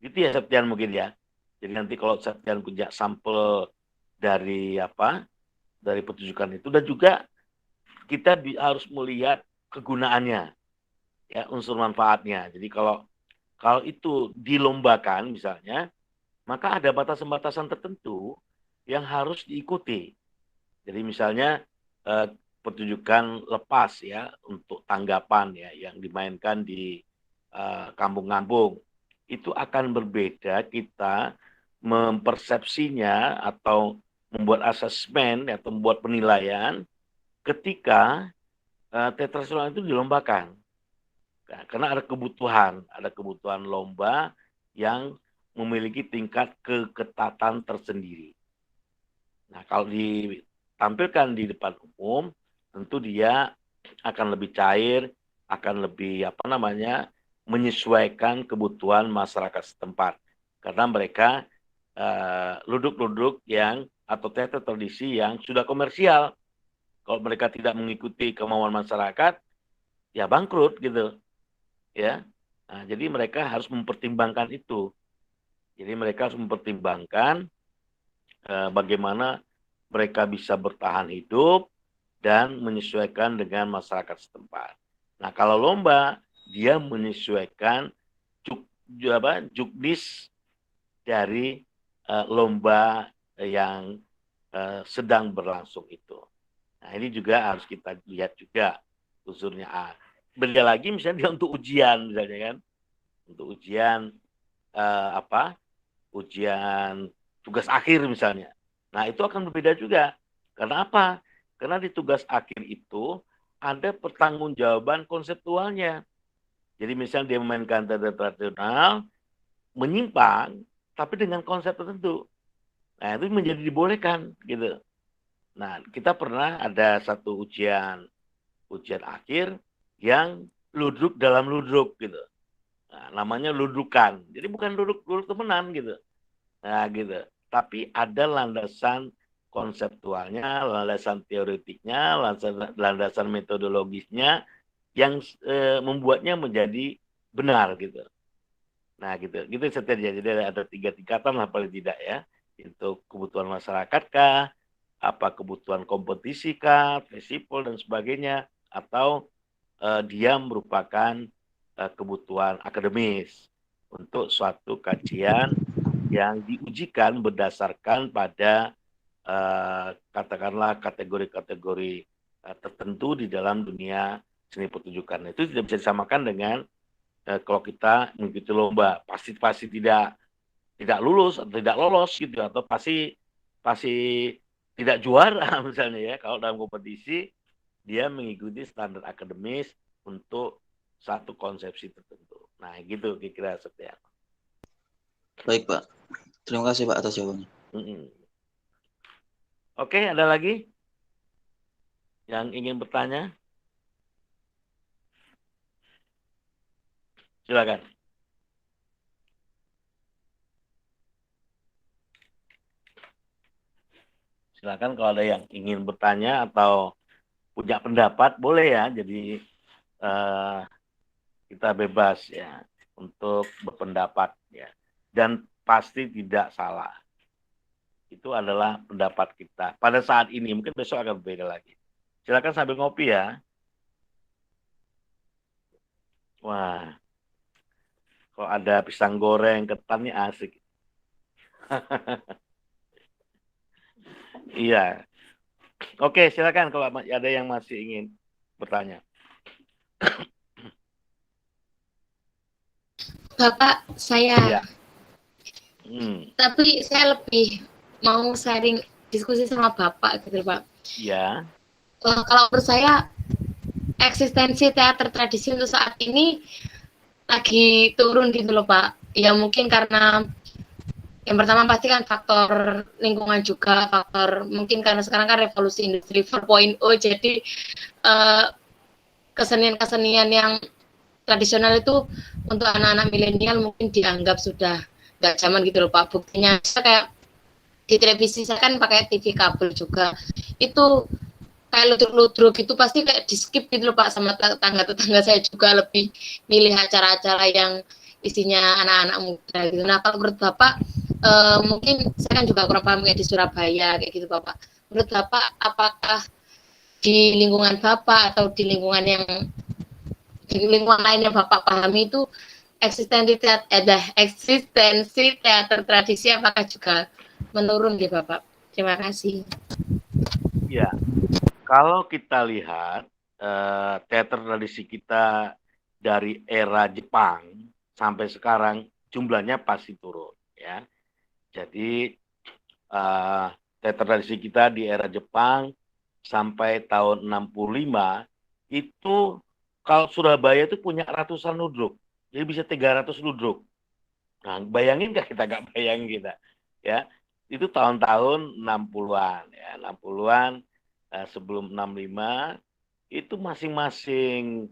S2: gitu ya Septian mungkin ya. Jadi nanti kalau Septian punya sampel dari dari pertunjukan itu, dan juga kita harus melihat kegunaannya, ya, unsur manfaatnya. Jadi kalau itu dilombakan misalnya, maka ada batasan-batasan tertentu yang harus diikuti. Jadi misalnya pertunjukan lepas ya untuk tanggapan ya yang dimainkan di kampung-kampung, itu akan berbeda kita mempersepsinya atau membuat asesmen atau membuat penilaian ketika teater nasional itu dilombakan. Nah, karena ada kebutuhan lomba yang memiliki tingkat keketatan tersendiri. Nah, kalau ditampilkan di depan umum, tentu dia akan lebih cair, akan lebih menyesuaikan kebutuhan masyarakat setempat. Karena mereka ludruk-ludruk yang atau teater tradisi yang sudah komersial. Kalau mereka tidak mengikuti kemauan masyarakat, ya bangkrut gitu, ya. Nah, jadi mereka harus mempertimbangkan itu. Jadi mereka harus mempertimbangkan bagaimana mereka bisa bertahan hidup dan menyesuaikan dengan masyarakat setempat. Nah, kalau lomba, dia menyesuaikan juknis dari lomba yang sedang berlangsung itu. Nah, ini juga harus kita lihat juga unsurnya. Beda lagi misalnya dia untuk ujian misalnya kan, untuk ujian ujian tugas akhir misalnya. Nah, itu akan berbeda juga. Karena apa? Karena di tugas akhir itu ada pertanggungjawaban konseptualnya. Jadi misalnya dia memainkan teater tradisional, menyimpang, tapi dengan konsep tertentu. Nah, itu menjadi dibolehkan gitu. Nah, kita pernah ada satu ujian akhir yang ludruk dalam ludruk gitu. Nah, namanya ludrukan. Jadi bukan ludruk temenan gitu. Nah, gitu. Tapi ada landasan konseptualnya, landasan teoretiknya, landasan metodologisnya yang membuatnya menjadi benar gitu. Nah, gitu. Gitu seterusnya. Jadi ada 3 tingkatan lah paling tidak ya. Untuk kebutuhan masyarakat kah, apa kebutuhan kompetisi kah, festival dan sebagainya, atau dia merupakan kebutuhan akademis untuk suatu kajian yang diujikan berdasarkan pada katakanlah kategori-kategori tertentu di dalam dunia seni pertunjukan. Itu tidak bisa disamakan dengan kalau kita mengikuti lomba, pasti tidak lulus atau tidak lolos gitu, atau pasti tidak juara misalnya ya. Kalau dalam kompetisi dia mengikuti standar akademis untuk satu konsepsi tertentu. Nah, gitu kira-kira Septian.
S4: Baik, Pak. Terima kasih, Pak, atas jawabannya.
S2: Oke, ada lagi yang ingin bertanya? Silakan. Silakan kalau ada yang ingin bertanya atau punya pendapat, boleh ya. Jadi kita bebas ya untuk berpendapat ya. Dan pasti tidak salah. Itu adalah pendapat kita pada saat ini. Mungkin besok akan berbeda lagi. Silakan sambil ngopi ya. Wah, kalau ada pisang goreng ketan ini asik. Iya. Oke, silakan kalau ada yang masih ingin bertanya.
S1: Bapak, saya
S2: Iya.
S1: Tapi saya lebih mau sharing diskusi sama Bapak gitu Pak.
S2: Ya.
S1: Kalau menurut saya eksistensi teater tradisi untuk saat ini lagi turun gitu loh Pak. Ya mungkin karena yang pertama pasti kan faktor lingkungan juga, faktor mungkin karena sekarang kan revolusi industri 4.0, jadi kesenian-kesenian yang tradisional itu untuk anak-anak milenial mungkin dianggap sudah nggak zaman gitu loh Pak. Buktinya saya kayak di televisi saya kan pakai TV kabel juga, itu kayak ludruk-ludruk gitu pasti kayak di skip gitu loh Pak, sama tetangga-tetangga saya juga lebih milih acara-acara yang isinya anak-anak muda gitu. Nah kalau menurut Bapak, mungkin saya kan juga kurang paham kayak di Surabaya kayak gitu Bapak. Menurut Bapak, apakah di lingkungan Bapak atau di lingkungan lain yang Bapak pahami itu eksistensi teater tradisi apakah juga menurun di Bapak? Terima kasih.
S2: Ya, kalau kita lihat teater tradisi kita dari era Jepang sampai sekarang jumlahnya pasti turun ya. Jadi teater tradisi kita di era Jepang sampai tahun 65 itu kalau Surabaya itu punya ratusan ludruk. Jadi bisa 300 ludruk. Nah, bayangin nggak kita? Nggak bayangin kita. Ya, itu tahun-tahun 60-an ya, 60-an sebelum 65 itu masing-masing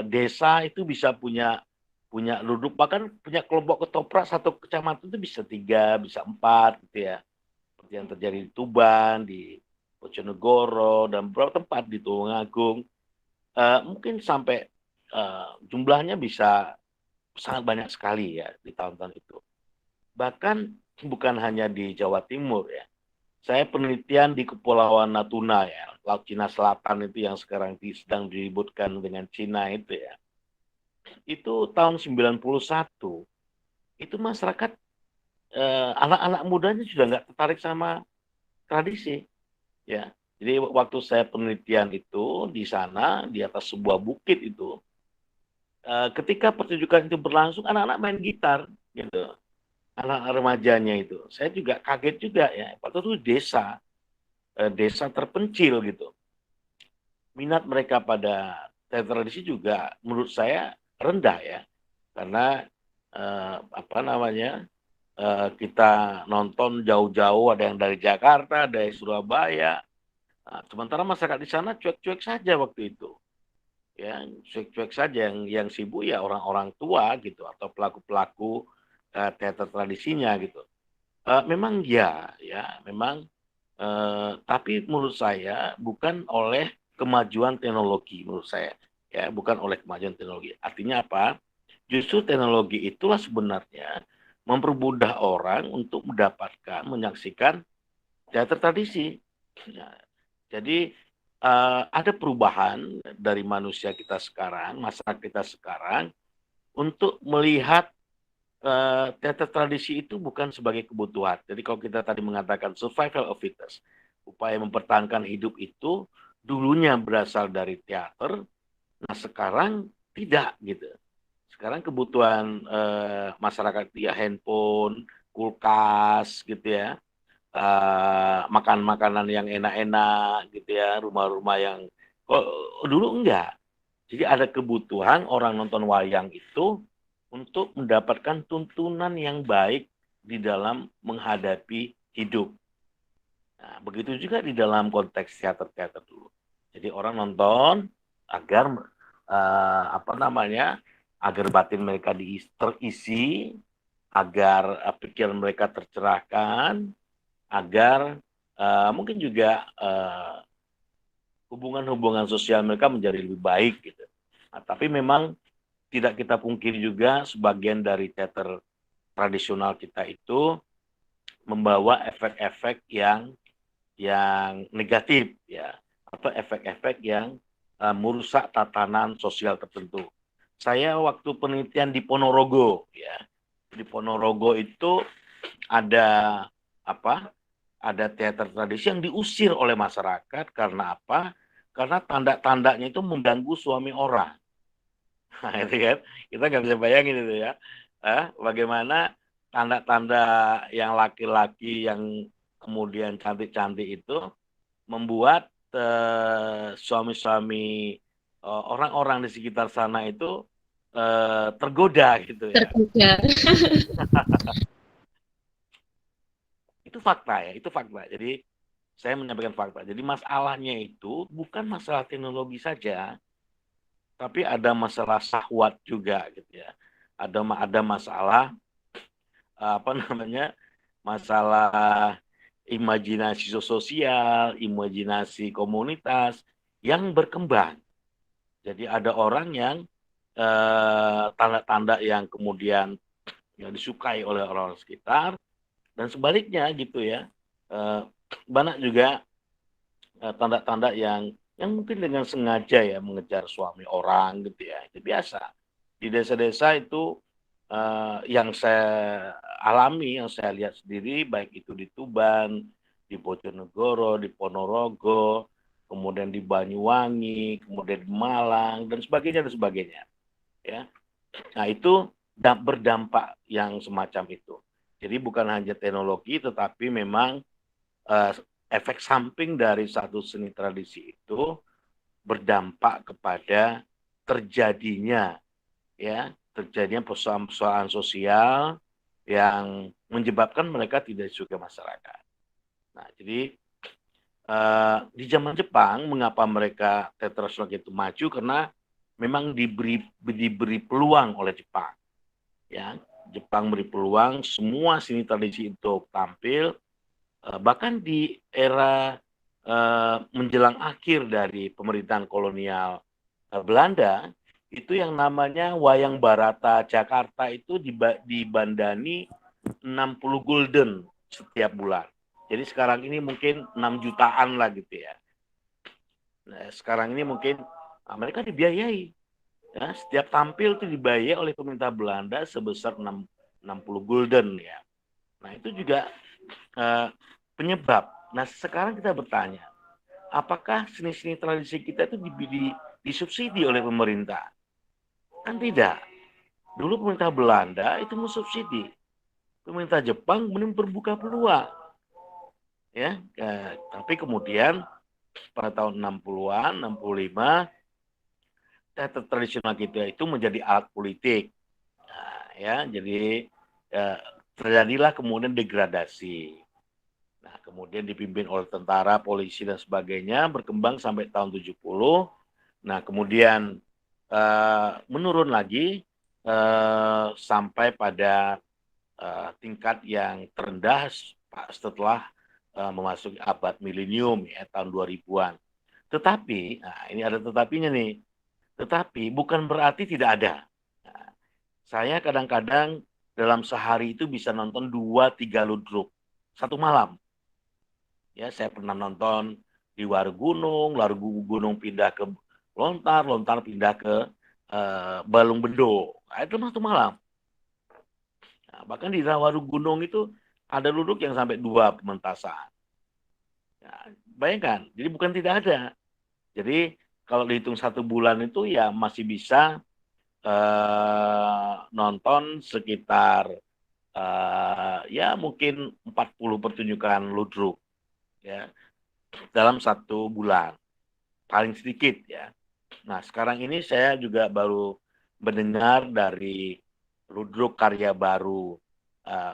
S2: desa itu bisa punya ludruk, bahkan punya kelompok ketoprak satu kecamatan itu bisa 3, bisa 4 gitu ya. Seperti yang terjadi di Tuban, di Bojonegoro dan beberapa tempat di Tulungagung. Mungkin sampai jumlahnya bisa sangat banyak sekali ya di tahun-tahun itu. Bahkan bukan hanya di Jawa Timur ya. Saya penelitian di Kepulauan Natuna ya, Laut Cina Selatan itu yang sekarang sedang diributkan dengan Cina itu ya. Itu tahun 91, itu masyarakat anak-anak mudanya sudah nggak tertarik sama tradisi ya. Jadi waktu saya penelitian itu di sana di atas sebuah bukit itu, ketika pertunjukan itu berlangsung anak-anak main gitar gitu, anak remajanya itu. Saya juga kaget juga ya, padahal itu desa terpencil gitu. Minat mereka pada teater tradisi juga menurut saya rendah ya, karena apa namanya, kita nonton jauh-jauh, ada yang dari Jakarta, ada yang Surabaya. Nah, sementara masyarakat di sana cuek-cuek saja waktu itu, ya cuek-cuek saja. Yang sibuk ya orang-orang tua gitu atau pelaku-pelaku teater tradisinya gitu. Memang ya memang, tapi menurut saya bukan oleh kemajuan teknologi menurut saya, ya bukan oleh kemajuan teknologi. Artinya apa? Justru teknologi itulah sebenarnya mempermudah orang untuk mendapatkan, menyaksikan teater tradisi. Ya, jadi ada perubahan dari manusia kita sekarang, masyarakat kita sekarang untuk melihat teater tradisi itu bukan sebagai kebutuhan. Jadi kalau kita tadi mengatakan survival of fittest, upaya mempertahankan hidup itu dulunya berasal dari teater, nah sekarang tidak gitu. Sekarang kebutuhan masyarakat ya handphone, kulkas gitu ya, makan makanan yang enak-enak gitu ya, rumah-rumah yang kok dulu enggak. Jadi ada kebutuhan orang nonton wayang itu untuk mendapatkan tuntunan yang baik di dalam menghadapi hidup. Nah, begitu juga di dalam konteks teater-teater dulu. Jadi orang nonton agar apa namanya, agar batin mereka terisi, agar pikiran mereka tercerahkan, agar mungkin juga hubungan-hubungan sosial mereka menjadi lebih baik gitu. Nah, tapi memang tidak kita pungkiri juga sebagian dari teater tradisional kita itu membawa efek-efek yang negatif ya, atau efek-efek yang merusak tatanan sosial tertentu. Saya waktu penelitian di Ponorogo ya, di Ponorogo itu ada apa? Ada teater tradisi yang diusir oleh masyarakat karena apa? Karena tanda-tandanya itu mengganggu suami orang. Nah, itu kan kita nggak bisa bayangin itu ya. Bagaimana tanda-tanda yang laki-laki yang kemudian cantik-cantik itu membuat suami-suami orang-orang di sekitar sana itu tergoda gitu ya.
S1: Tergoda.
S2: Itu fakta ya, itu fakta. Jadi saya menyampaikan fakta. Jadi masalahnya itu bukan masalah teknologi saja, tapi ada masalah syahwat juga gitu ya. Ada masalah apa namanya? Masalah imajinasi sosial, imajinasi komunitas yang berkembang. Jadi ada orang yang tanda-tanda yang kemudian yang disukai oleh orang sekitar dan sebaliknya gitu ya. Banyak juga tanda-tanda yang mungkin dengan sengaja ya mengejar suami orang gitu ya. Itu biasa. Di desa-desa itu yang saya alami, yang saya lihat sendiri, baik itu di Tuban, di Bojonegoro, di Ponorogo, kemudian di Banyuwangi, kemudian di Malang, dan sebagainya, dan sebagainya. Ya. Nah, itu berdampak yang semacam itu. Jadi bukan hanya teknologi, tetapi memang efek samping dari satu seni tradisi itu berdampak kepada terjadinya persoalan-persoalan sosial yang menyebabkan mereka tidak disukai masyarakat. Nah, jadi di zaman Jepang, mengapa mereka teatrikal itu maju? Karena memang diberi peluang oleh Jepang. Ya, Jepang beri peluang semua seni tradisi untuk tampil. Bahkan di era menjelang akhir dari pemerintahan kolonial Belanda, itu yang namanya Wayang Barata Jakarta itu dibandani 60 gulden setiap bulan. Jadi sekarang ini mungkin 6 jutaan lah gitu ya. Nah, sekarang ini mungkin mereka dibiayai. Ya, setiap tampil itu dibayar oleh pemerintah Belanda sebesar 60 gulden ya. Nah, itu juga penyebab. Nah, sekarang kita bertanya, apakah seni-seni tradisi kita itu disubsidi oleh pemerintah? Kan tidak. Dulu pemerintah Belanda itu mensubsidi. Pemerintah Jepang kemudian berbuka peluang. Ya, tapi kemudian pada tahun 60-an, 65, teater tradisional kita itu menjadi alat politik. Nah, ya, jadi terjadilah kemudian degradasi. Nah, kemudian dipimpin oleh tentara, polisi, dan sebagainya, berkembang sampai tahun 70. Nah, kemudian menurun lagi sampai pada tingkat yang terendah setelah memasuki abad milenium ya, tahun 2000-an. Tetapi, nah ini ada tetapinya nih, tetapi bukan berarti tidak ada. Nah, saya kadang-kadang dalam sehari itu bisa nonton 2-3 ludruk satu malam. Ya, saya pernah nonton di Warugunung, Warugunung pindah ke Lontar, Lontar pindah ke Balung Bendo. Nah, itu satu malam. Nah, bahkan di Warugunung itu ada ludruk yang sampai 2 pementasan. Nah, bayangkan, jadi bukan tidak ada. Jadi kalau dihitung 1 bulan itu ya masih bisa nonton sekitar ya mungkin 40 pertunjukan ludruk ya dalam 1 bulan paling sedikit ya. Nah, sekarang ini saya juga baru mendengar dari ludruk karya baru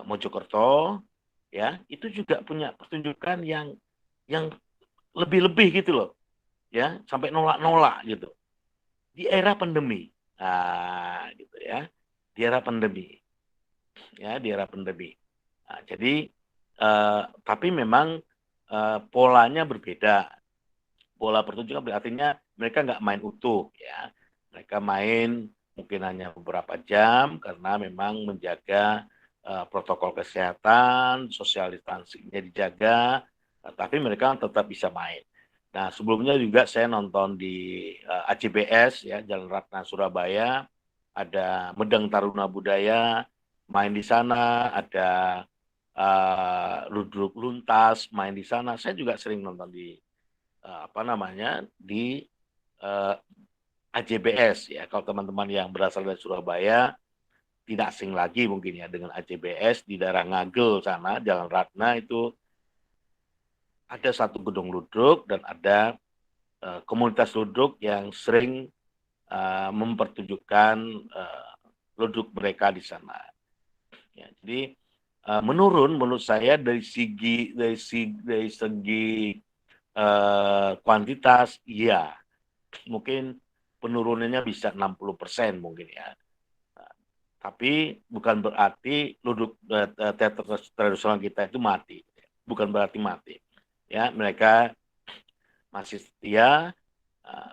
S2: Mojokerto ya, itu juga punya pertunjukan yang lebih-lebih gitu loh ya, sampai nolak-nolak gitu di era pandemi. Nah, gitu ya. Di era pandemi. Ya, di era pandemi. Nah, jadi tapi memang polanya berbeda. Pola pertunjukan artinya mereka nggak main utuh ya. Mereka main mungkin hanya beberapa jam karena memang menjaga protokol kesehatan, social distancing-nya dijaga, tapi mereka tetap bisa main. Nah, sebelumnya juga saya nonton di ACBS ya, Jalan Ratna Surabaya, ada Medang Taruna Budaya main di sana, ada Ludruk Luntas main di sana. Saya juga sering nonton di di AJBS ya. Kalau teman-teman yang berasal dari Surabaya tidak asing lagi mungkin ya dengan AJBS di daerah Ngagel sana, Jalan Ratna itu ada satu gedung ludruk dan ada komunitas ludruk yang sering mempertunjukkan ludruk mereka di sana. Ya, jadi menurut saya dari segi kuantitas, iya mungkin penurunannya bisa 60% mungkin ya. Tapi bukan berarti teater tradisional kita itu mati. Bukan berarti mati. Ya, mereka masih setia.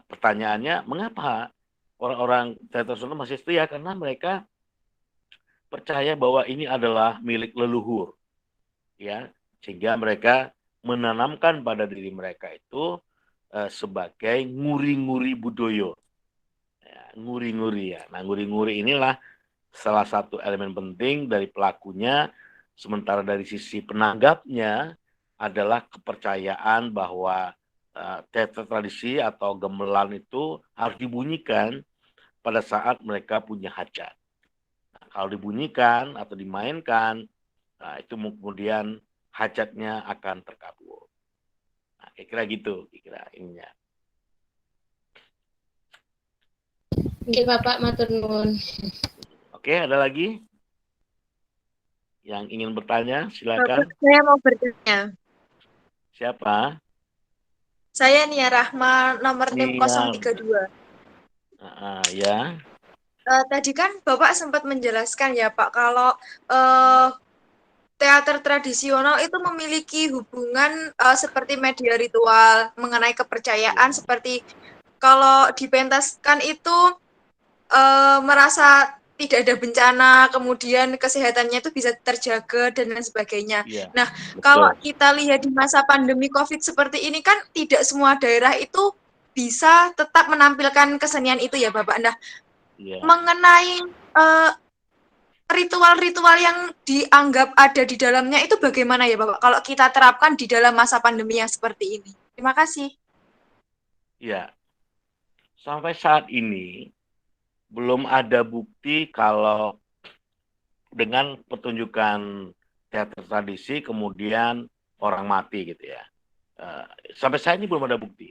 S2: Pertanyaannya, mengapa orang-orang teater tradisional masih setia? Karena mereka percaya bahwa ini adalah milik leluhur. Ya, sehingga mereka menanamkan pada diri mereka itu sebagai nguri-nguri budoyo. Ya, nguri-nguri ya. Nah, nguri-nguri inilah salah satu elemen penting dari pelakunya, sementara dari sisi penanggapnya adalah kepercayaan bahwa teater tradisi atau gamelan itu harus dibunyikan pada saat mereka punya hajat. Nah, kalau dibunyikan atau dimainkan, nah, itu kemudian hajatnya akan terkabul. Nah, kira-kira gitu, kira-kira ininya.
S1: Oke, Bapak, matur nuwun.
S2: Oke, ada lagi yang ingin bertanya? Silakan.
S5: Saya mau bertanya.
S2: Siapa?
S5: Saya Nia Rahma, nomor NIM
S2: Nia.
S5: 032.
S2: Ya.
S5: Tadi kan Bapak sempat menjelaskan ya Pak, kalau teater tradisional itu memiliki hubungan seperti media ritual mengenai kepercayaan, seperti kalau dipentaskan itu merasa tidak ada bencana, kemudian kesehatannya itu bisa terjaga dan lain sebagainya.
S2: Ya,
S5: nah,
S2: betul.
S5: Kalau kita lihat di masa pandemi COVID seperti ini kan tidak semua daerah itu bisa tetap menampilkan kesenian itu ya Bapak. Nah,
S2: ya.
S5: Mengenai ritual-ritual yang dianggap ada di dalamnya itu bagaimana ya Bapak kalau kita terapkan di dalam masa pandemi yang seperti ini? Terima kasih.
S2: Ya, sampai saat ini belum ada bukti kalau dengan pertunjukan teater tradisi kemudian orang mati gitu ya. Sampai saat ini belum ada bukti.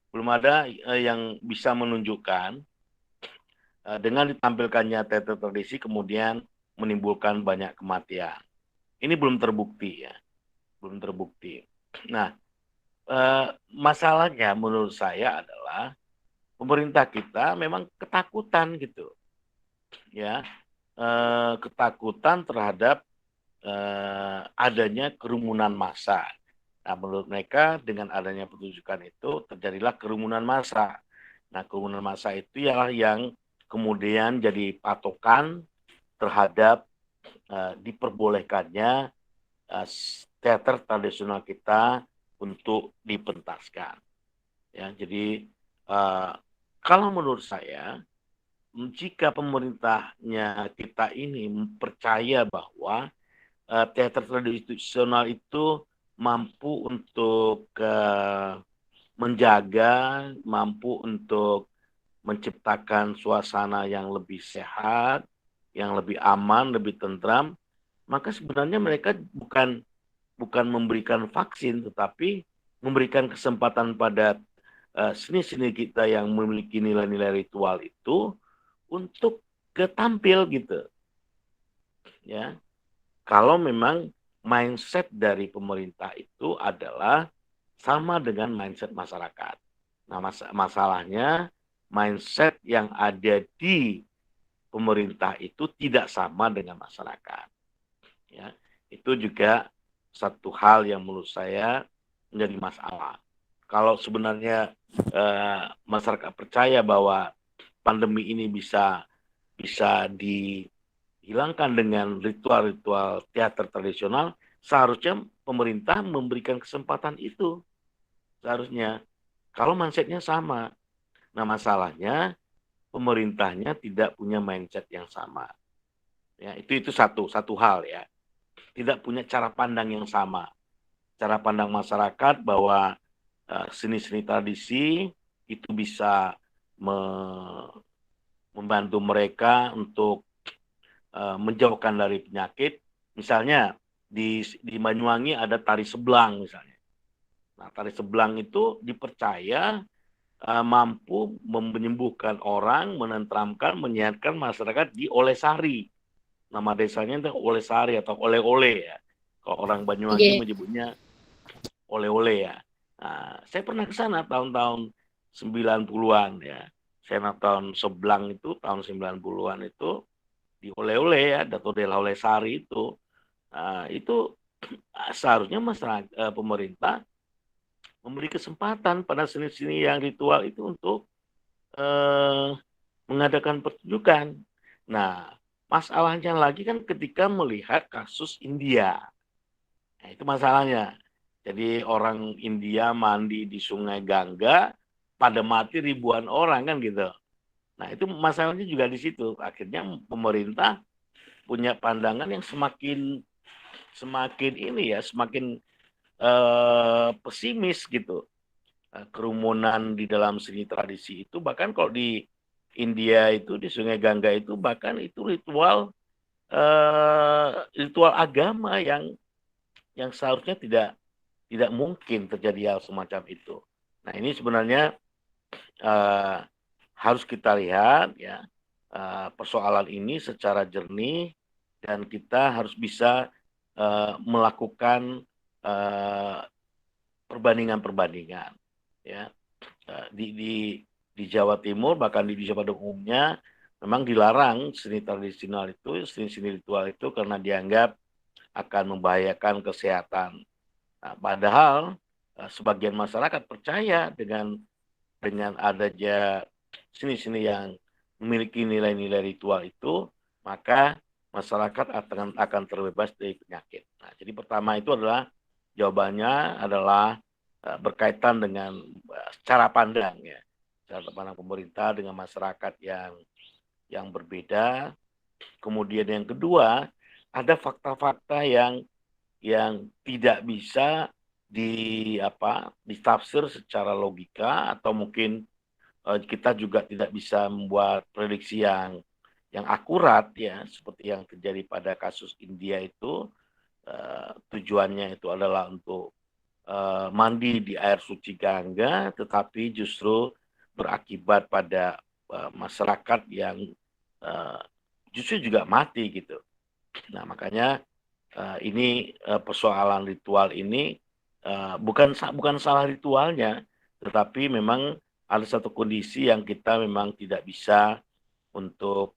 S2: Belum ada yang bisa menunjukkan dengan ditampilkannya teater tradisi kemudian menimbulkan banyak kematian. Ini belum terbukti ya. Belum terbukti. Nah, masalahnya menurut saya adalah pemerintah kita memang ketakutan gitu. Ya. Ketakutan terhadap adanya kerumunan massa. Nah, menurut mereka dengan adanya pertunjukan itu terjadilah kerumunan massa. Nah, kerumunan massa itu ialah yang kemudian jadi patokan terhadap diperbolehkannya teater tradisional kita untuk dipentaskan. Ya, jadi kalau menurut saya, jika pemerintahnya kita ini percaya bahwa teater tradisional itu mampu untuk menjaga, mampu untuk menciptakan suasana yang lebih sehat, yang lebih aman, lebih tentram, maka sebenarnya mereka bukan memberikan vaksin, tetapi memberikan kesempatan pada seni-seni kita yang memiliki nilai-nilai ritual itu untuk tampil gitu. Ya. Kalau memang mindset dari pemerintah itu adalah sama dengan mindset masyarakat. Nah, masalahnya mindset yang ada di pemerintah itu tidak sama dengan masyarakat. Ya, itu juga satu hal yang menurut saya menjadi masalah. Kalau sebenarnya masyarakat percaya bahwa pandemi ini bisa dihilangkan dengan ritual-ritual teater tradisional, seharusnya pemerintah memberikan kesempatan itu. Seharusnya. Kalau mindsetnya sama. Nah, masalahnya pemerintahnya tidak punya mindset yang sama. Ya, itu satu hal ya. Tidak punya cara pandang yang sama. Cara pandang masyarakat bahwa seni-seni tradisi itu bisa membantu mereka untuk menjauhkan dari penyakit. Misalnya di Banyuwangi ada tari seblang misalnya. Nah, tari seblang itu dipercaya mampu menyembuhkan orang, menenteramkan, menyehatkan masyarakat di Olesari. Nama desanya itu Olesari atau Ole-Ole ya. Kalau orang Banyuwangi menyebutnya Ole-Ole ya. Nah, saya pernah ke sana tahun-tahun 90-an ya. Saya nonton Seblang itu tahun 90-an itu di Ole-Ole ya, Dato Della Olesari itu. Nah, itu seharusnya masyarakat pemerintah memberi kesempatan pada seni-seni yang ritual itu untuk mengadakan pertunjukan. Nah, masalahnya lagi kan ketika melihat kasus India. Nah, itu masalahnya. Jadi orang India mandi di Sungai Gangga, pada mati ribuan orang kan gitu. Nah, itu masalahnya juga di situ. Akhirnya pemerintah punya pandangan yang semakin ini ya, semakin pesimis gitu. Kerumunan di dalam seni tradisi itu, bahkan kalau di India itu di Sungai Gangga itu bahkan itu ritual agama yang seharusnya tidak mungkin terjadi hal semacam itu. Nah, ini sebenarnya harus kita lihat ya persoalan ini secara jernih, dan kita harus bisa melakukan perbandingan-perbandingan ya. Di Jawa Timur, bahkan di Jawa pada umumnya memang dilarang seni tradisional itu, seni ritual itu, karena dianggap akan membahayakan kesehatan. Nah, padahal sebagian masyarakat percaya dengan adanya seni-seni yang memiliki nilai-nilai ritual itu, maka masyarakat akan terbebas dari penyakit. Nah, jadi pertama itu adalah jawabannya adalah berkaitan dengan cara pandang ya, cara pandang pemerintah dengan masyarakat yang berbeda. Kemudian yang kedua, ada fakta-fakta yang tidak bisa ditafsir secara logika, atau mungkin kita juga tidak bisa membuat prediksi yang akurat ya, seperti yang terjadi pada kasus India itu. Tujuannya itu adalah untuk mandi di air suci Gangga, tetapi justru berakibat pada masyarakat yang justru juga mati gitu. Nah, makanya ini persoalan ritual ini bukan salah ritualnya, tetapi memang ada satu kondisi yang kita memang tidak bisa untuk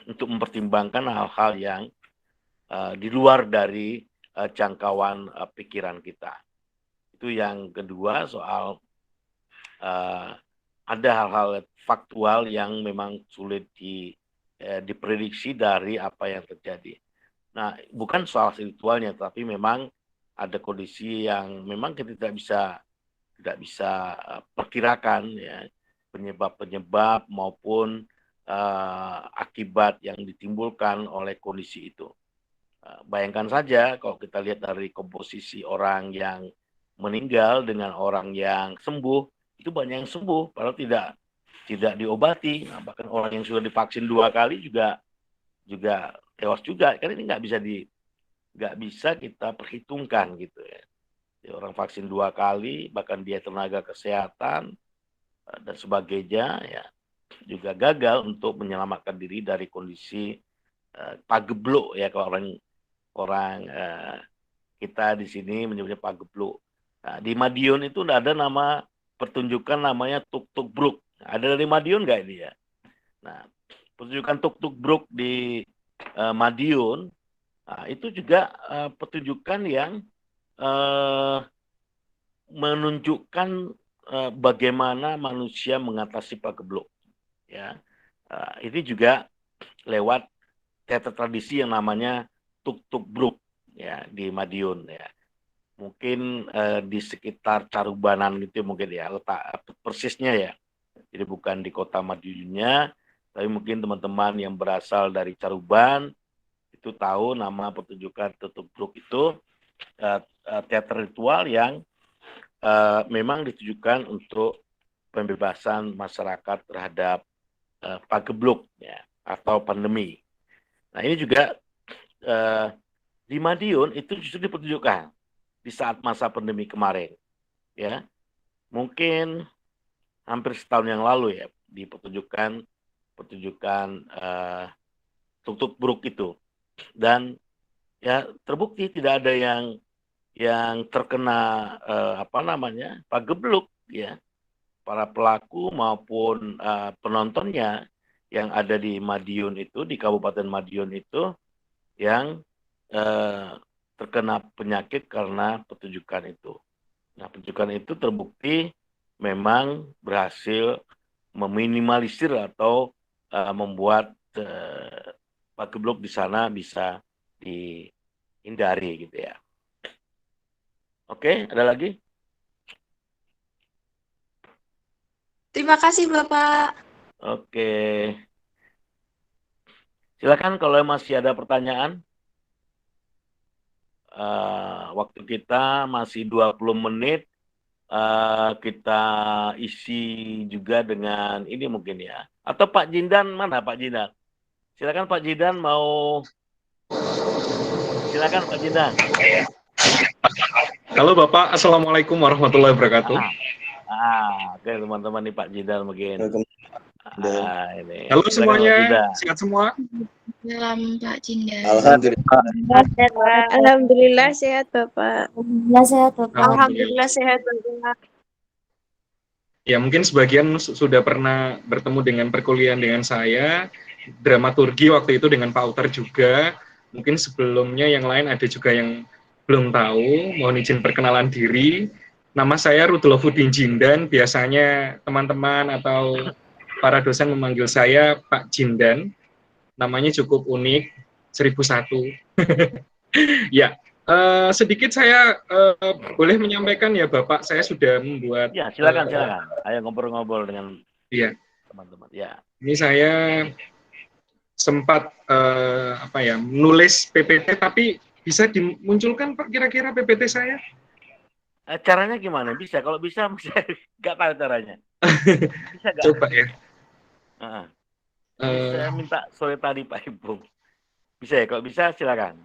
S2: untuk mempertimbangkan hal-hal yang di luar dari jangkauan pikiran kita. Itu yang kedua, soal ada hal-hal faktual yang memang sulit diprediksi dari apa yang terjadi. Nah, bukan soal ritualnya, tapi memang ada kondisi yang memang kita tidak bisa perkirakan ya, penyebab maupun akibat yang ditimbulkan oleh kondisi itu. Bayangkan saja kalau kita lihat dari komposisi orang yang meninggal dengan orang yang sembuh, itu banyak yang sembuh padahal tidak diobati. Nah, bahkan orang yang sudah divaksin 2 kali juga tewas juga. Karena ini nggak bisa kita perhitungkan gitu ya. Jadi orang vaksin 2 kali, bahkan dia tenaga kesehatan dan sebagainya ya, juga gagal untuk menyelamatkan diri dari kondisi pagebluk ya, kalau orang kita di sini menyebutnya pagebluk. Nah, di Madiun itu ada nama pertunjukan namanya tuk-tuk bruk. Ada dari Madiun nggak ini ya? Nah, pertunjukan tuk-tuk bruk di Madiun, nah, itu juga pertunjukan yang menunjukkan bagaimana manusia mengatasi pagebluk. Ya, ini juga lewat teater tradisi yang namanya tuk-tuk bruk ya di Madiun ya. Mungkin di sekitar Carubanan gitu mungkin ya, letak persisnya ya. Jadi bukan di kota Madiunnya, tapi mungkin teman-teman yang berasal dari Caruban itu tahu nama pertunjukan tuk-tuk bruk itu teater ritual yang memang ditujukan untuk pembebasan masyarakat terhadap pagebluk ya. atau pandemi. Nah ini juga di Madiun itu justru dipertunjukkan di saat masa pandemi kemarin, ya mungkin hampir setahun yang lalu ya dipertunjukkan tuk-tuk buruk itu, dan ya terbukti tidak ada yang terkena pagebluk ya, para pelaku maupun penontonnya yang ada di Madiun itu, di Kabupaten Madiun itu yang terkena penyakit karena pertunjukan itu. Nah, pertunjukan itu terbukti memang berhasil meminimalisir atau membuat pagebluk di sana bisa dihindari gitu ya. Oke, ada lagi?
S5: Terima kasih Bapak.
S2: Oke. Silakan kalau masih ada pertanyaan. Waktu kita masih 20 menit. Kita isi juga dengan ini mungkin ya. Atau Pak Jindan, mana Pak Jindan? Silakan Pak Jindan mau. Silakan Pak Jindan.
S6: Halo Bapak, Assalamualaikum warahmatullahi wabarakatuh.
S2: Oke teman-teman nih Pak Jindan mungkin. Ini.
S6: Halo
S2: Silakan,
S6: semuanya, sehat semua?
S7: Salam Pak Jindan.
S8: Alhamdulillah sehat Bapak.
S3: Alhamdulillah sehat Bapak.
S5: Alhamdulillah sehat Bapak.
S6: Ya mungkin sebagian sudah pernah bertemu dengan perkuliahan dengan saya, dramaturgi waktu itu dengan Pak Utar juga. Mungkin sebelumnya yang lain ada juga yang belum tahu, mohon izin perkenalan diri. Nama saya Rudolfuddin Jindan, biasanya teman-teman atau para dosen memanggil saya Pak Jindan. Namanya cukup unik, 1001. Ya, sedikit saya boleh menyampaikan ya Bapak, saya sudah membuat.
S2: Ya, silakan. Ayo ngobrol-ngobrol dengan teman-teman. Ya.
S6: Ini saya sempat menulis PPT, tapi bisa dimunculkan Pak kira-kira PPT saya?
S2: Caranya gimana? Bisa, kalau bisa nggak tahu caranya. Bisa nggak?
S6: Coba ya.
S2: Saya minta sore tadi Pak Ibu. Bisa ya? Kalau bisa silakan.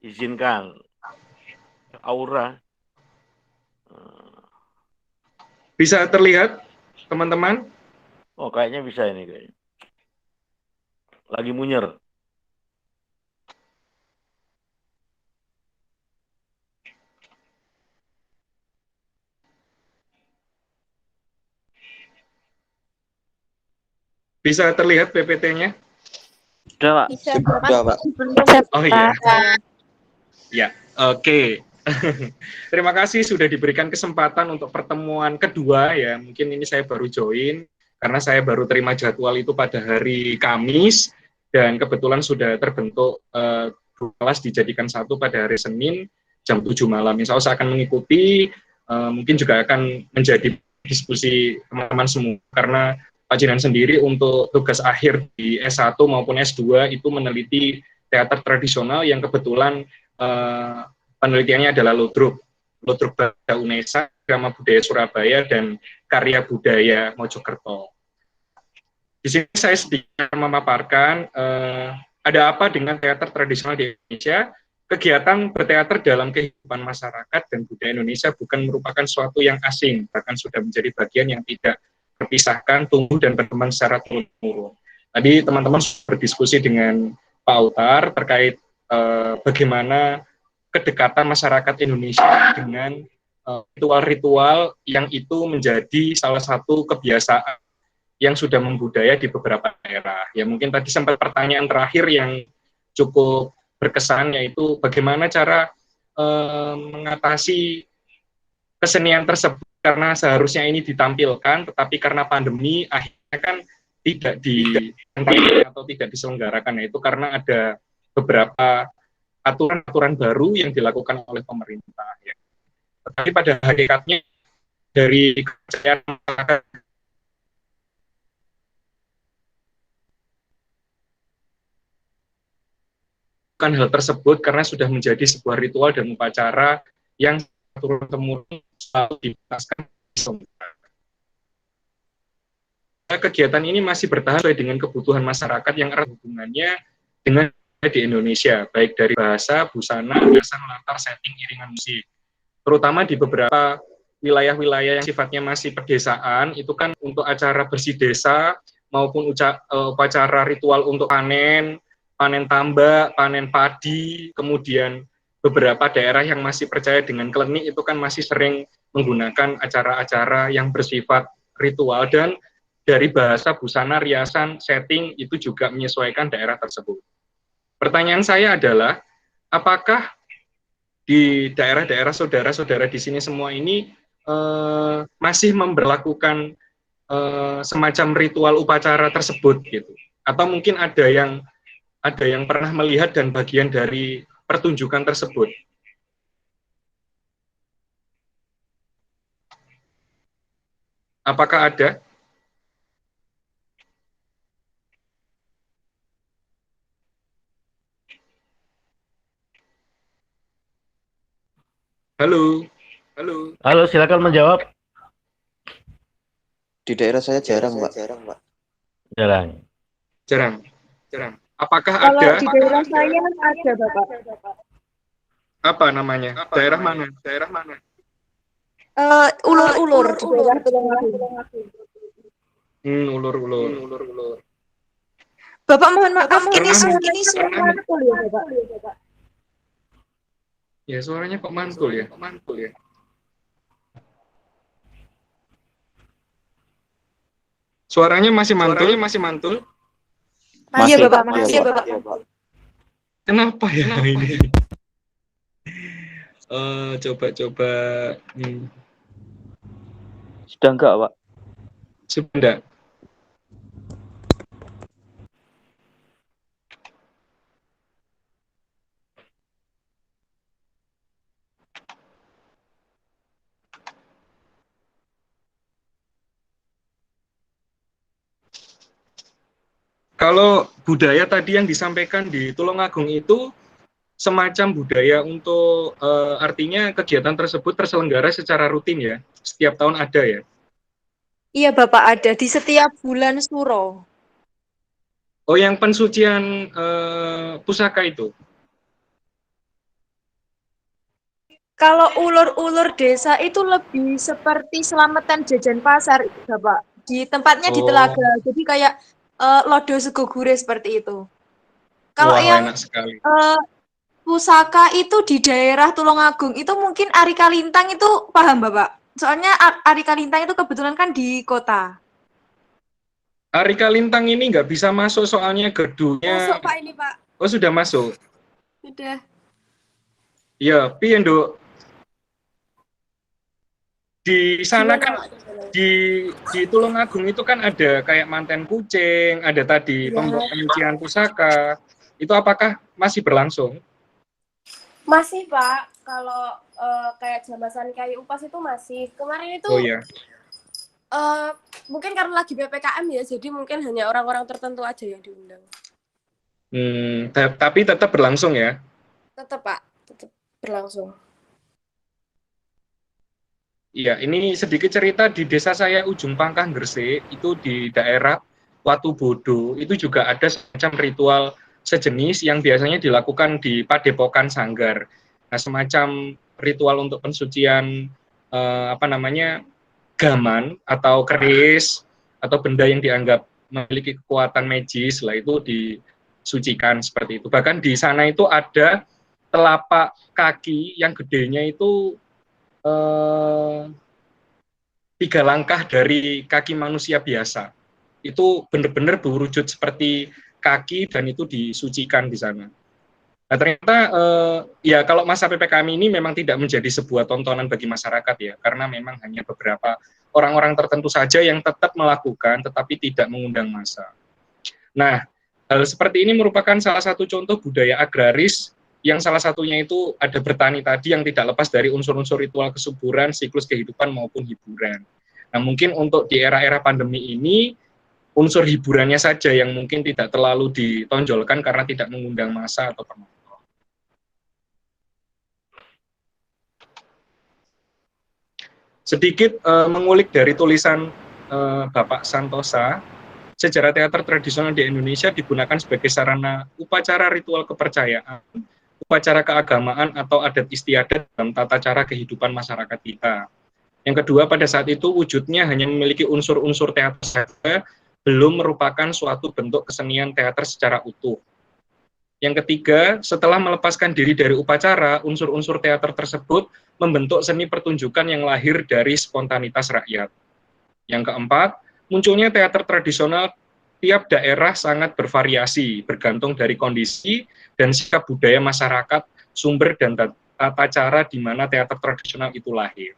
S2: Izinkan. Aura.
S6: Bisa terlihat teman-teman?
S2: Oh kayaknya bisa ini kayaknya. Lagi munyer.
S6: Bisa terlihat PPT-nya?
S2: Sudah, Pak.
S4: Sudah, Pak.
S6: Oh iya. Ya, oke. Terima kasih sudah diberikan kesempatan untuk pertemuan kedua ya. Mungkin ini saya baru join karena saya baru terima jadwal itu pada hari Kamis dan kebetulan sudah terbentuk kelas dijadikan satu pada hari Senin jam 7 malam. Insya Allah saya akan mengikuti, mungkin juga akan menjadi diskusi teman-teman semua karena Pak Jinan sendiri untuk tugas akhir di S1 maupun S2 itu meneliti teater tradisional yang kebetulan penelitiannya adalah Ludruk Bada Unesa, Drama Budaya Surabaya, dan Karya Budaya Mojokerto. Di sini saya sedikit memaparkan ada apa dengan teater tradisional di Indonesia. Kegiatan berteater dalam kehidupan masyarakat dan budaya Indonesia bukan merupakan suatu yang asing, bahkan sudah menjadi bagian yang tidak terpisahkan, tumbuh dan berkembang secara turun-temurun. Tadi teman-teman berdiskusi dengan Pak Utar terkait bagaimana kedekatan masyarakat Indonesia dengan ritual-ritual yang itu menjadi salah satu kebiasaan yang sudah membudaya di beberapa daerah. Ya mungkin tadi sempat pertanyaan terakhir yang cukup berkesan, yaitu bagaimana cara mengatasi kesenian tersebut karena seharusnya ini ditampilkan, tetapi karena pandemi akhirnya kan tidak atau tidak diselenggarakan. Itu karena ada beberapa aturan-aturan baru yang dilakukan oleh pemerintah. Ya. Tetapi pada hakikatnya dari kepercayaan masyarakat bukan hal tersebut karena sudah menjadi sebuah ritual dan upacara yang turun-temurun selalu dipaskan. kegiatan ini masih bertahan sesuai dengan kebutuhan masyarakat yang erat hubungannya dengan di Indonesia, baik dari bahasa, busana, hiasan, latar, setting, iringan musik. Terutama di beberapa wilayah-wilayah yang sifatnya masih pedesaan, itu kan untuk acara bersih desa, maupun upacara ritual untuk panen tambak, panen padi, kemudian beberapa daerah yang masih percaya dengan klenik itu kan masih sering menggunakan acara-acara yang bersifat ritual, dan dari bahasa, busana, riasan, setting itu juga menyesuaikan daerah tersebut. Pertanyaan saya adalah, apakah di daerah-daerah saudara-saudara di sini semua ini masih memberlakukan semacam ritual upacara tersebut gitu? Atau mungkin ada yang pernah melihat dan bagian dari pertunjukan tersebut? Apakah ada? Halo.
S2: Halo, silakan menjawab.
S4: Di daerah saya jarang, Pak.
S6: Jarang. Apakah
S8: Kalau
S6: ada?
S8: di daerah saya ada, Bapak.
S6: Apa namanya? Daerah mana?
S8: Ulur-ulur di daerah Tulungagung.
S6: Ulur.
S5: Bapak mohon maaf, ini
S6: Pernah-
S8: mantul ya, Bapak.
S6: Ya, suaranya kok mantul ya? Suaranya masih mantul?
S5: Iya, Bapak.
S4: Masih, Pak.
S6: Kenapa ya ini? Coba.
S9: Sudah enggak, Pak?
S6: Sudah. Kalau budaya tadi yang disampaikan di Tulungagung itu semacam budaya untuk artinya kegiatan tersebut terselenggara secara rutin ya, setiap tahun ada ya.
S5: Iya, Bapak, ada di setiap bulan Suro.
S6: Oh, yang pensucian pusaka itu.
S5: Kalau ulur-ulur desa itu lebih seperti selamatan jajan pasar, Bapak. Di tempatnya di Telaga. Jadi kayak lodo sego gurih seperti itu. Kalau
S6: Wah,
S5: yang
S6: enak sekali.
S5: pusaka itu di daerah Tulungagung itu mungkin Ari Kalintang itu paham, Bapak? Soalnya Ari Kalintang itu kebetulan kan di kota.
S6: Ari Kalintang ini nggak bisa masuk soalnya gedungnya.
S8: Masuk, Pak, ini, Pak.
S6: Oh, sudah masuk.
S8: Sudah.
S6: Iya, piye, Nduk? Di sana kan di Tulungagung itu kan ada kayak manten kucing, ada tadi penyucian pusaka. Itu apakah masih berlangsung?
S8: Masih, Pak. Kalau kayak jamasan kayu upas itu masih. Kemarin itu
S6: Oh iya.
S8: Mungkin karena lagi PPKM ya, jadi mungkin hanya orang-orang tertentu aja yang diundang.
S6: Tapi tetap berlangsung ya?
S8: Tetap, Pak. Tetap berlangsung.
S6: Iya, ini sedikit cerita di desa saya Ujung Pangkah Gresik, itu di daerah Watu Bodo, itu juga ada semacam ritual sejenis yang biasanya dilakukan di Padepokan Sanggar. Nah, semacam ritual untuk pensucian gaman atau keris atau benda yang dianggap memiliki kekuatan magis, lah itu disucikan seperti itu. Bahkan di sana itu ada telapak kaki yang gedenya itu 3 langkah dari kaki manusia biasa. Itu benar-benar berwujud seperti kaki dan itu disucikan di sana. Nah, ternyata ya kalau masa PPKM ini memang tidak menjadi sebuah tontonan bagi masyarakat ya, karena memang hanya beberapa orang-orang tertentu saja yang tetap melakukan tetapi tidak mengundang massa. Nah, hal seperti ini merupakan salah satu contoh budaya agraris yang salah satunya itu ada bertani tadi yang tidak lepas dari unsur-unsur ritual kesuburan, siklus kehidupan maupun hiburan. Nah, mungkin untuk di era-era pandemi ini, unsur hiburannya saja yang mungkin tidak terlalu ditonjolkan karena tidak mengundang massa atau penonton. Sedikit mengulik dari tulisan Bapak Santosa, sejarah teater tradisional di Indonesia digunakan sebagai sarana upacara ritual kepercayaan, upacara keagamaan atau adat istiadat dalam tata cara kehidupan masyarakat kita. Yang kedua, pada saat itu wujudnya hanya memiliki unsur-unsur teater saja, belum merupakan suatu bentuk kesenian teater secara utuh. Yang ketiga, setelah melepaskan diri dari upacara, unsur-unsur teater tersebut membentuk seni pertunjukan yang lahir dari spontanitas rakyat. Yang keempat, munculnya teater tradisional tiap daerah sangat bervariasi, bergantung dari kondisi dan sikap budaya masyarakat, sumber dan tata cara di mana teater tradisional itu lahir.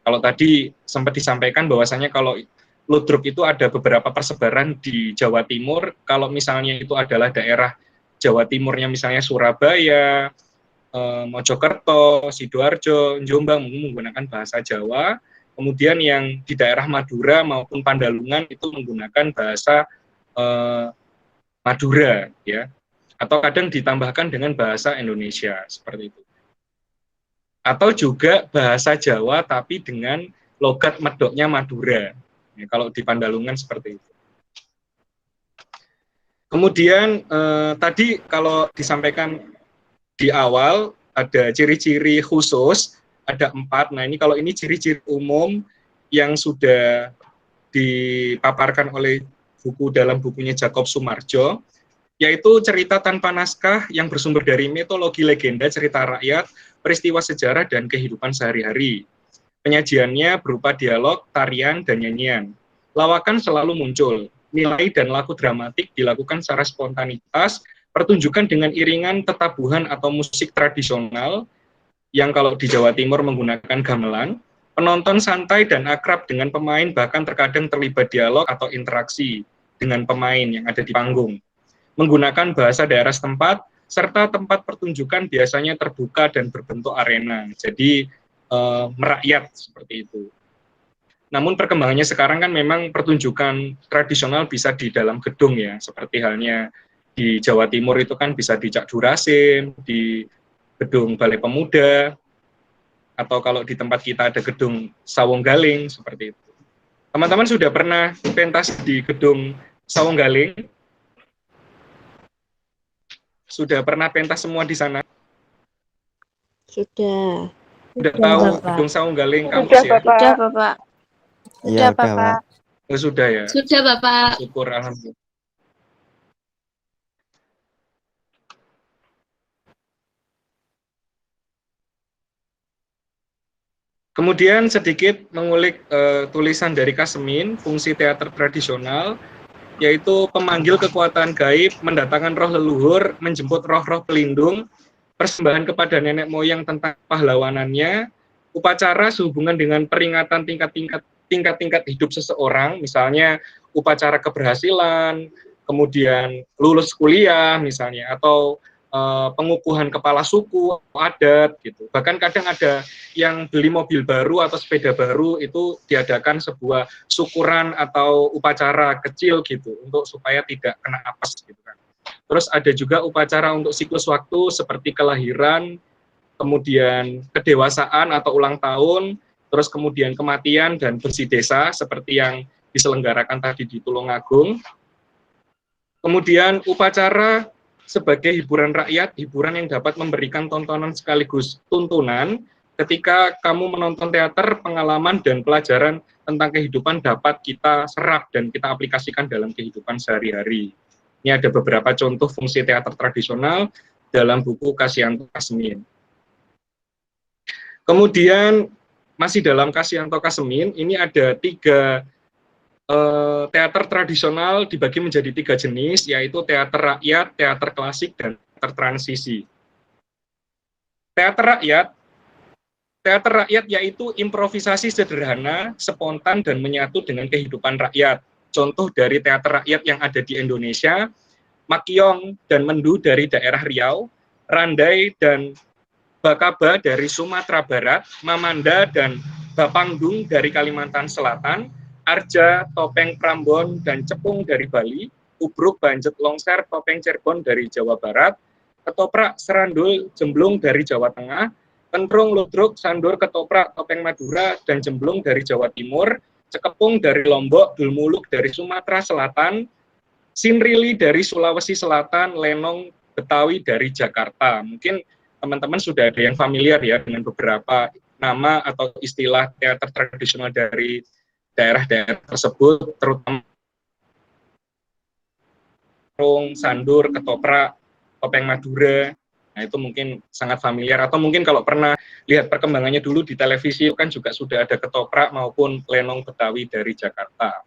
S6: Kalau tadi sempat disampaikan bahwasanya kalau ludruk itu ada beberapa persebaran di Jawa Timur, kalau misalnya itu adalah daerah Jawa Timurnya misalnya Surabaya, Mojokerto, Sidoarjo, Jombang menggunakan bahasa Jawa, kemudian yang di daerah Madura maupun Pandalungan itu menggunakan bahasa Madura, ya, atau kadang ditambahkan dengan bahasa Indonesia seperti itu. Atau juga bahasa Jawa tapi dengan logat medoknya Madura. Ya, kalau di Pandalungan seperti itu. Kemudian tadi kalau disampaikan di awal ada ciri-ciri khusus, ada 4. Nah ini kalau ini ciri-ciri umum yang sudah dipaparkan oleh dalam bukunya Jacob Sumarjo, yaitu cerita tanpa naskah yang bersumber dari mitologi legenda, cerita rakyat, peristiwa sejarah, dan kehidupan sehari-hari. Penyajiannya berupa dialog, tarian, dan nyanyian. Lawakan selalu muncul. Nilai dan laku dramatik dilakukan secara spontanitas, pertunjukan dengan iringan tetabuhan atau musik tradisional, yang kalau di Jawa Timur menggunakan gamelan. Penonton santai dan akrab dengan pemain, bahkan terkadang terlibat dialog atau interaksi dengan pemain yang ada di panggung. Menggunakan bahasa daerah setempat, serta tempat pertunjukan biasanya terbuka dan berbentuk arena. Jadi merakyat seperti itu. Namun perkembangannya sekarang kan memang pertunjukan tradisional bisa di dalam gedung ya, seperti halnya di Jawa Timur itu kan bisa di Cak Durasim, di gedung Balai Pemuda, atau kalau di tempat kita ada gedung Sawung Galing, seperti itu. Teman-teman sudah pernah pentas di gedung Sawung Galing? Sudah pernah pentas semua di sana?
S9: Sudah.
S6: Sudah tahu gedung Sawung Galing
S8: Sudah,
S6: kampus ya?
S8: Bapak.
S9: Sudah, Bapak.
S10: Iya,
S9: Sudah, Bapak.
S6: Oh, sudah ya?
S1: Sudah, Bapak.
S6: Syukur, alhamdulillah. Kemudian sedikit mengulik tulisan dari Kasmin, fungsi teater tradisional, yaitu pemanggil kekuatan gaib, mendatangkan roh leluhur, menjemput roh-roh pelindung, persembahan kepada nenek moyang tentang pahlawanannya, upacara sehubungan dengan peringatan tingkat-tingkat hidup seseorang, misalnya upacara keberhasilan, kemudian lulus kuliah misalnya, atau pengukuhan kepala suku, adat gitu. Bahkan kadang ada yang beli mobil baru atau sepeda baru itu diadakan sebuah syukuran atau upacara kecil gitu untuk supaya tidak kena apes gitu kan. Terus ada juga upacara untuk siklus waktu seperti kelahiran, kemudian kedewasaan atau ulang tahun, terus kemudian kematian dan bersih desa seperti yang diselenggarakan tadi di Tulungagung. Kemudian upacara sebagai hiburan rakyat, hiburan yang dapat memberikan tontonan sekaligus tuntunan. Ketika kamu menonton teater, pengalaman dan pelajaran tentang kehidupan dapat kita serap dan kita aplikasikan dalam kehidupan sehari-hari. Ini ada beberapa contoh fungsi teater tradisional dalam buku Kasyanto Kasmin. Kemudian masih dalam Kasyanto Kasmin, ini ada 3 teater tradisional dibagi menjadi 3 jenis, yaitu teater rakyat, teater klasik, dan teater transisi. Teater rakyat yaitu improvisasi sederhana, spontan, dan menyatu dengan kehidupan rakyat. Contoh dari teater rakyat yang ada di Indonesia, Makyong dan Mendu dari daerah Riau, Randai dan Bakaba dari Sumatera Barat, Mamanda dan Bapangdung dari Kalimantan Selatan, Arja, Topeng Prambon, dan Cepung dari Bali, Ubruk, Banjet, Longser, Topeng Cirebon dari Jawa Barat, Ketoprak, Serandul, Jemblung dari Jawa Tengah, Kentrung, Ludruk, Sandur, Ketoprak, Topeng Madura, dan Jemblung dari Jawa Timur, Cekepung dari Lombok, Dulmuluk dari Sumatera Selatan, Sinrili dari Sulawesi Selatan, Lenong Betawi dari Jakarta. Mungkin teman-teman sudah ada yang familiar ya dengan beberapa nama atau istilah teater tradisional dari daerah-daerah tersebut, terutama sandur, ketoprak, topeng Madura. Nah, itu mungkin sangat familiar, atau mungkin kalau pernah lihat perkembangannya dulu di televisi kan juga sudah ada ketoprak maupun lenong Betawi dari Jakarta.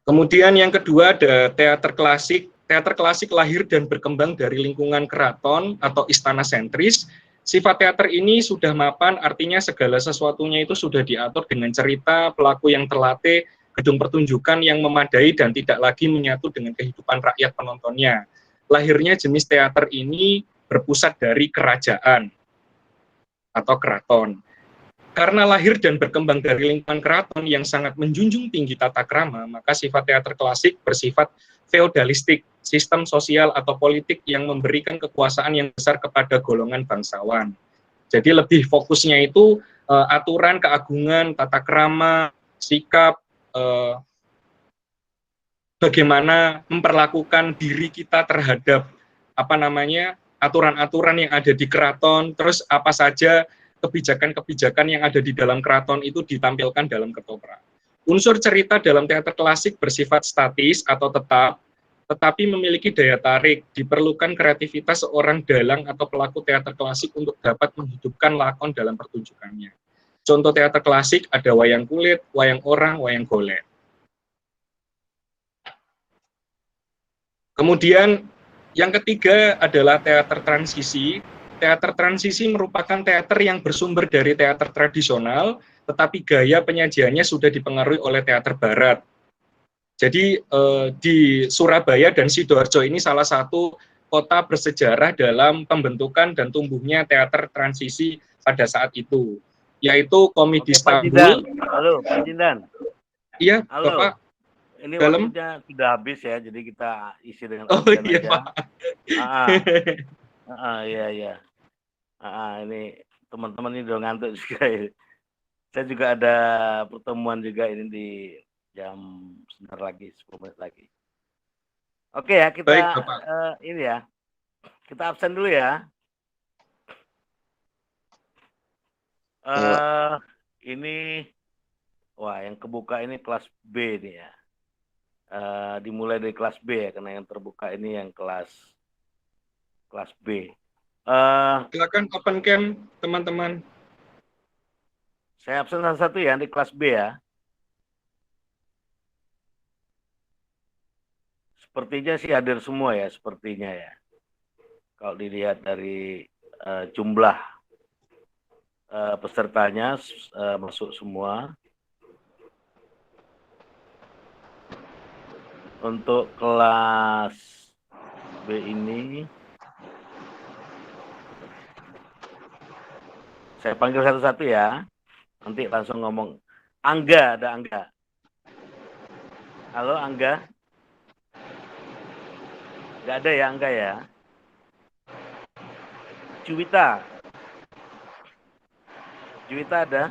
S6: Kemudian yang kedua ada teater klasik. Teater klasik lahir dan berkembang dari lingkungan keraton atau istana sentris. Sifat teater ini sudah mapan, artinya segala sesuatunya itu sudah diatur dengan cerita, pelaku yang terlatih, gedung pertunjukan yang memadai dan tidak lagi menyatu dengan kehidupan rakyat penontonnya. Lahirnya jenis teater ini berpusat dari kerajaan atau keraton. Karena lahir dan berkembang dari lingkungan keraton yang sangat menjunjung tinggi tata krama, maka sifat teater klasik bersifat feodalistik, sistem sosial atau politik yang memberikan kekuasaan yang besar kepada golongan bangsawan. Jadi lebih fokusnya itu aturan, keagungan, tata krama, sikap, bagaimana memperlakukan diri kita terhadap aturan-aturan yang ada di keraton, terus apa saja kebijakan-kebijakan yang ada di dalam keraton itu ditampilkan dalam ketoprak. Unsur cerita dalam teater klasik bersifat statis atau tetap, tetapi memiliki daya tarik. Diperlukan kreativitas seorang dalang atau pelaku teater klasik untuk dapat menghidupkan lakon dalam pertunjukannya. Contoh teater klasik ada wayang kulit, wayang orang, wayang golek. Kemudian yang ketiga adalah teater transisi. Teater transisi merupakan teater yang bersumber dari teater tradisional, tetapi gaya penyajiannya sudah dipengaruhi oleh teater barat. Jadi di Surabaya dan Sidoarjo ini salah satu kota bersejarah dalam pembentukan dan tumbuhnya teater transisi pada saat itu, yaitu Komedi Istanbul.
S2: Halo, Pak Jindan.
S6: Iya,
S2: halo.
S6: Bapak.
S2: Ini waktunya sudah habis ya, jadi kita isi dengan absen
S6: iya,
S2: aja.
S6: Pak.
S2: Iya. Ini teman-teman ini udah ngantuk juga ya. Saya juga ada pertemuan juga ini di jam sebentar lagi, 10 menit lagi. Oke ya, kita
S6: baik, Bapak.
S2: Ini ya, kita absen dulu ya. Ini, wah yang kebuka ini kelas B nih ya. Dimulai dari kelas B ya, karena yang terbuka ini yang kelas B.
S6: Silakan open cam teman-teman.
S2: Saya absen satu ya di kelas B ya. Sepertinya sih hadir semua ya, sepertinya ya. Kalau dilihat dari jumlah pesertanya masuk semua. Untuk kelas B ini, saya panggil satu-satu ya. Nanti langsung ngomong. Angga, ada Angga. Halo Angga. Nggak ada ya Angga ya. Juwita ada?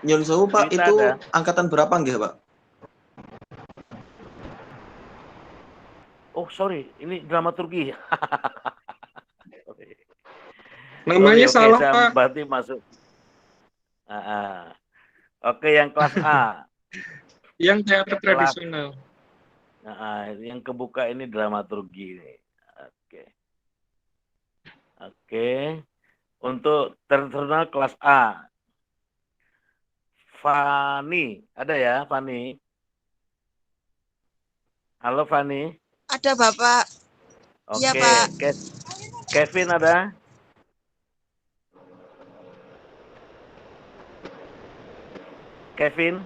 S4: Nyun sewu Pak,
S2: Juwita
S4: itu
S2: ada?
S4: angkatan berapa nggih Pak?
S2: Oh sorry, ini dramaturgi.
S6: Namanya salah,
S2: saya
S6: Pak.
S2: berarti masuk. Oke, yang kelas A.
S6: Yang teater tradisional.
S2: Yang kebuka ini dramaturgi. Oke. Untuk tradisional kelas A. Fani, ada ya Fani? Halo Fani.
S9: Ada Bapak.
S2: Oke.
S9: Iya Pak.
S2: Kevin ada? Kevin?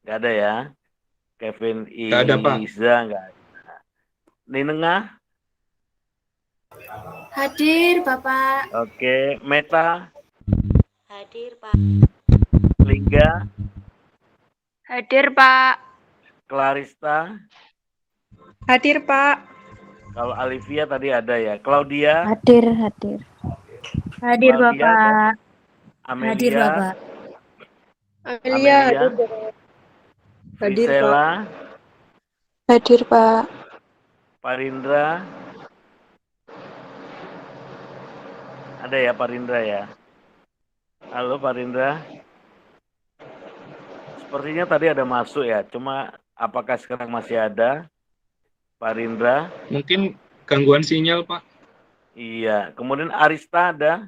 S2: Nggak ada ya? Kevin
S6: Nggak ada, Pak.
S2: Iza nggak ada. Ninengah?
S8: Hadir, Bapak.
S2: Oke. Meta?
S9: Hadir Pak.
S2: Lingga?
S5: Hadir Pak.
S2: Clarista?
S5: Hadir Pak.
S2: Kalau Alivia tadi ada ya. Claudia.
S3: Hadir, hadir.
S10: Hadir
S2: Claudia ada.
S10: Bapak.
S2: Amelia.
S10: Hadir Bapak.
S5: Amelia hadir, Bapak. Hadir, Pak.
S2: Priscilla.
S5: Hadir, Pak.
S2: Parindra. Ada ya Parindra ya. Halo Parindra. Sepertinya tadi ada masuk ya. Cuma apakah sekarang masih ada? Parindra.
S6: Mungkin gangguan sinyal, Pak.
S2: Iya. Kemudian Arista ada.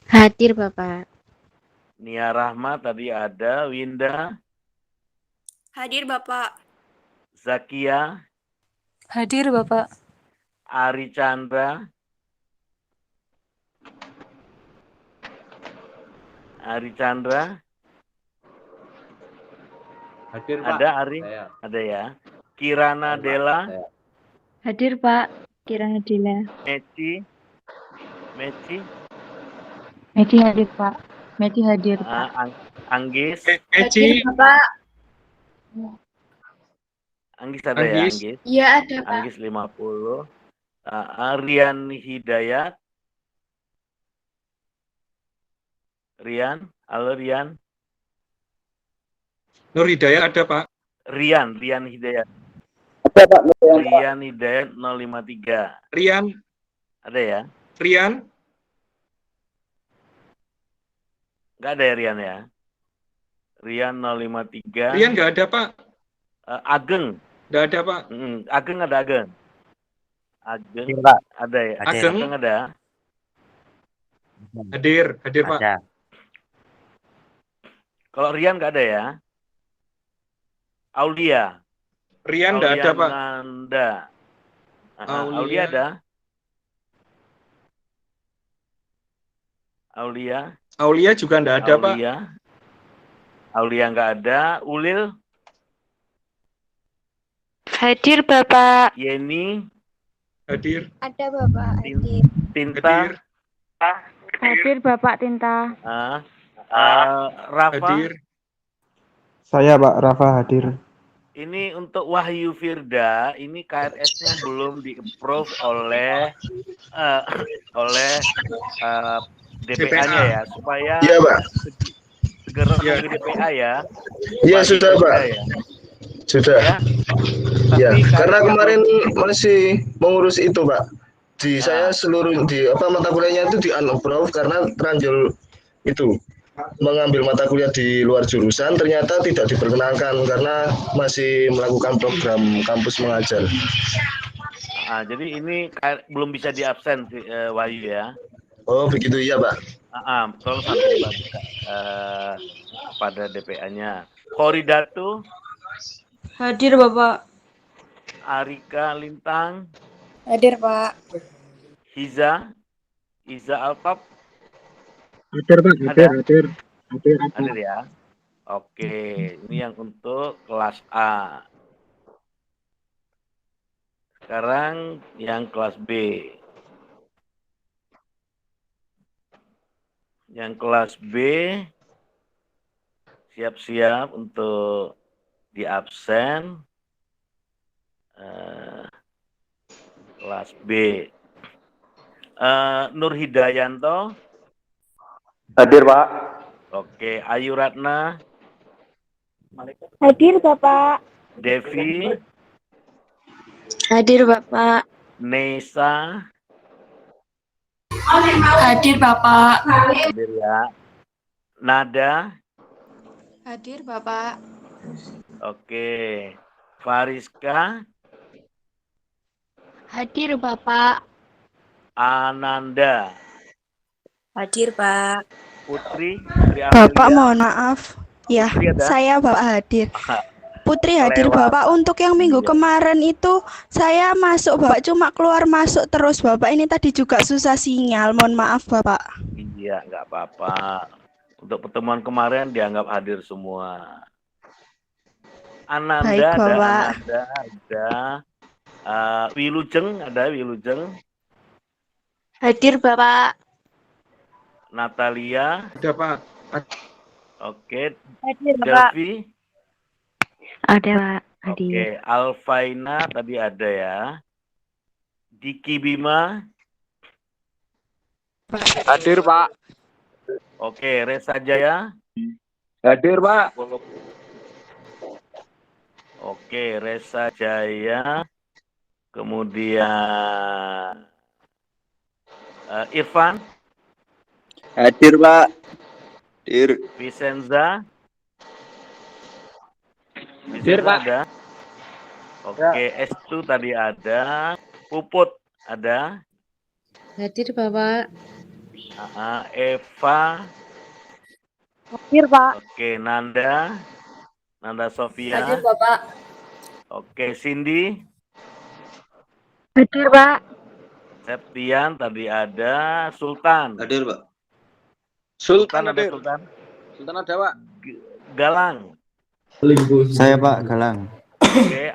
S9: Hadir Bapak.
S2: Nia Rahma tadi ada. Winda.
S8: Hadir Bapak.
S2: Zakia.
S10: Hadir Bapak.
S2: Ari Chandra. Ari Chandra.
S11: Hadir, Pak.
S2: Ada Ari?
S11: Saya.
S2: Ada ya. Kirana Dela.
S10: Hadir Pak. Kirana Dela.
S2: Meci. Meci.
S10: Medi hadir Pak. Medi hadir Pak.
S2: Anggis.
S5: Hadir, Bapak.
S2: Anggis ada ya,
S6: Anggis?
S2: Anggis?
S8: Iya ada Pak.
S2: Anggis 50. Rian Hidayat. Rian, halo Rian.
S6: Nur Hidayat ada, Pak.
S2: Rian Hidayat.
S4: Ada Pak.
S2: Rian Hidayat 053.
S6: Rian.
S2: Ada ya?
S6: Rian.
S2: Nggak ada ya Rian ya? Rian 053.
S6: Rian nggak ada, Pak.
S2: Ageng.
S6: Nggak ada, Pak.
S2: Ageng ada Ageng. Ageng
S11: Pak.
S2: ada ya?
S6: Ageng.
S2: Ageng ada.
S6: Hadir Pak.
S11: Ada.
S2: Kalau Rian nggak ada ya? Aulia.
S6: Rian nggak ada, Pak.
S2: Nanda. Aulia
S6: Aulia.
S2: ada. Aulia.
S6: Aulia juga nggak ada, Pak.
S2: Aulia nggak ada. Ulil.
S9: Hadir Bapak.
S2: Yeni.
S6: Hadir.
S8: Ada Bapak. Hadir.
S2: Tinta.
S10: Hadir Bapak Tinta.
S2: Rafa.
S6: Hadir.
S12: Saya Pak Rafa hadir.
S2: Ini untuk Wahyu Firda, ini KRS-nya belum di-approve oleh DPA-nya ya, supaya
S13: Iya, Pak.
S2: segera
S6: Iya.
S2: ke DPA ya.
S13: Iya,
S2: Wahyu
S13: sudah,
S2: Firda
S13: Pak.
S2: ya.
S13: Sudah.
S2: Ya.
S13: Ya,
S2: Tapi
S13: karena
S2: KRS-nya
S13: kemarin
S2: belum-
S13: masih mengurus itu, Pak. Saya seluruh mata kuliahnya itu di unapprove karena terlanjur itu mengambil mata kuliah di luar jurusan ternyata tidak diperkenankan karena masih melakukan program kampus mengajar.
S2: Jadi ini belum bisa diabsen Wahyu ya.
S13: Oh, begitu ya, Pak.
S2: Tolong sampaikan pada DPA-nya. Koridatu.
S5: Hadir, Bapak.
S2: Arika Lintang.
S8: Hadir Pak.
S2: Hiza Alpap.
S12: Hadir Pak, hadir.
S2: Hadir ya. Oke, ini yang untuk kelas A. Sekarang yang kelas B. Yang kelas B siap-siap untuk di absen. Kelas B. Nur Hidayanto.
S12: Hadir Pak.
S2: Oke, Ayu Ratna.
S8: Hadir Bapak.
S2: Devi.
S9: Hadir Bapak.
S2: Nesa.
S8: Hadir Bapak.
S2: Hadir ya. Nada.
S5: Hadir, Bapak.
S2: Oke. Fariska.
S9: Hadir Bapak.
S2: Ananda.
S8: Hadir Pak.
S2: Putri.
S14: Bapak mohon maaf. Ya,
S2: Putri ada?
S14: saya Bapak hadir. Putri hadir
S2: Lewat.
S14: Bapak. Untuk yang minggu
S2: Iya.
S14: kemarin itu saya masuk Bapak cuma keluar masuk terus Bapak. Ini tadi juga susah sinyal. Mohon maaf Bapak.
S2: Iya, nggak apa-apa. Untuk pertemuan kemarin dianggap hadir semua. Ananda
S14: Baik,
S2: ada,
S14: Bapak.
S2: Ananda ada. Wilujeng ada, Wilujeng.
S9: Hadir Bapak.
S2: Natalia.
S6: Ada, Pak.
S2: Oke.
S9: Hadir Bapak.
S2: Delvi.
S9: Ada Pak.
S2: Oke. Alfaina tadi ada ya. Diki Bima.
S11: Hadir, Pak.
S2: Oke, Resa Jaya.
S11: Hadir, Pak.
S2: Oke, Resa Jaya. Kemudian Irfan.
S12: Hadir, Pak. Hadir.
S2: Vicenza.
S11: Hadir,
S2: Vicenza
S11: Pak.
S2: ada. Oke, Estu tadi ada. Puput ada.
S15: Hadir, Bapak.
S2: Eva.
S9: Hadir, Pak.
S2: Oke, Nanda. Nanda Sofia.
S8: Hadir, Bapak.
S2: Oke, Cindy.
S9: Hadir, Pak.
S2: Septian tadi ada. Sultan.
S4: Hadir, Pak.
S2: Sultan ada
S11: hadir.
S2: Sultan.
S11: Sultan ada, Pak.
S2: Galang.
S12: Saya, Pak, Galang.
S2: Oke,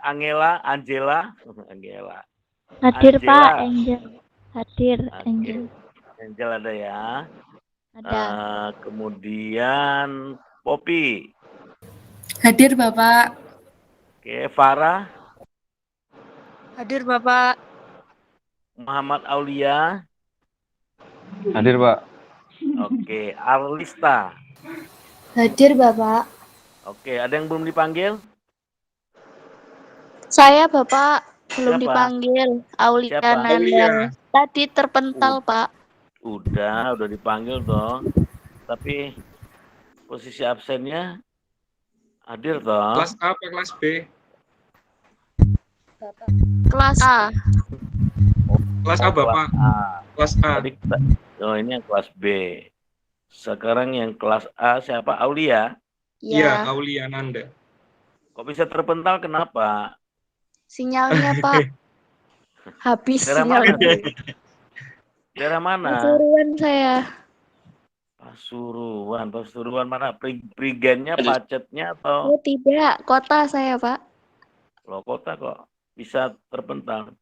S2: Angela. Angela.
S9: Hadir,
S2: Angela.
S9: Pak. Angel. Hadir, Angel.
S2: Angel ada ya.
S9: Ada.
S2: Kemudian Poppy.
S15: Hadir, Bapak.
S2: Oke, Farah.
S5: Hadir, Bapak.
S2: Muhammad Aulia.
S12: Hadir, Pak.
S2: Oke, Arlista.
S8: Hadir, Bapak.
S2: Oke, ada yang belum dipanggil?
S9: Saya, Bapak, belum
S2: Siapa?
S9: dipanggil. Aulia
S2: Siapa?
S9: Nanda. Tadi terpental, Pak.
S2: Udah dipanggil dong. Tapi posisi absennya hadir dong.
S6: Kelas A apa kelas B?
S9: Kelas A.
S6: Kelas A, Bapak. Kelas A.
S2: Tadi ini yang kelas B. Sekarang yang kelas A siapa? Aulia?
S6: Iya, Aulia Nanda.
S2: Kok bisa terpental? Kenapa?
S9: Sinyalnya, Pak. Habis
S2: Daerah mana?
S9: sinyalnya.
S2: Daerah mana?
S9: Pasuruan saya.
S2: Pasuruan mana? Prigennya, pacetnya atau?
S9: Oh, tidak. Kota saya, Pak.
S2: Loh, kota kok bisa terpental.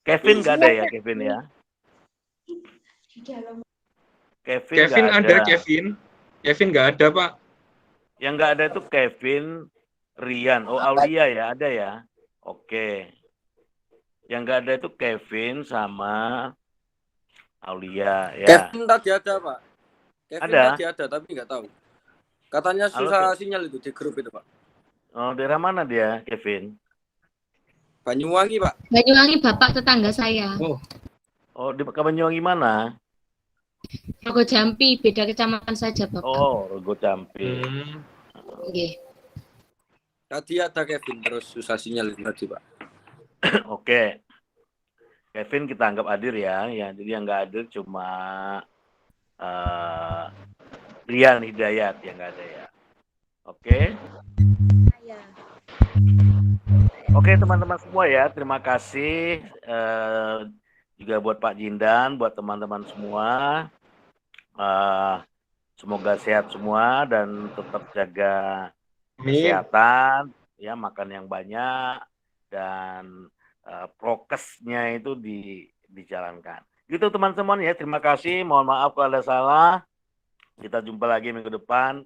S2: Kevin nggak ada ya, Kevin ya?
S6: Kevin
S2: nggak
S6: ada, Kevin. Kevin nggak ada, Pak.
S2: Yang nggak ada itu Kevin, Rian. Oh, Aulia ya, ada ya? Oke. Yang nggak ada itu Kevin sama Aulia ya.
S11: Kevin tadi ada, Pak. Kevin
S2: Ada?
S11: tadi ada, tapi nggak tahu. Katanya
S2: Halo,
S11: susah sinyal itu di grup itu, Pak.
S2: Oh, daerah mana dia, Kevin?
S11: Banyuwangi, Pak.
S1: Banyuwangi, Bapak tetangga saya.
S2: Oh, di Banyuwangi mana?
S1: Rogo Jampi, beda kecamatan saja, Bapak.
S2: Oh, Rogo Jampi.
S1: Oke.
S11: Tadi ada Kevin, terus susah sinyal itu tadi, Pak.
S2: Oke. Kevin kita anggap hadir ya. Jadi yang nggak hadir cuma Rian Hidayat yang nggak ada ya. Oke. Oke teman-teman semua ya, terima kasih juga buat Pak Jindan, buat teman-teman semua. Semoga sehat semua dan tetap jaga kesehatan, ya makan yang banyak dan prokesnya itu dijalankan. Gitu teman-teman ya, terima kasih. Mohon maaf kalau ada salah. Kita jumpa lagi minggu depan.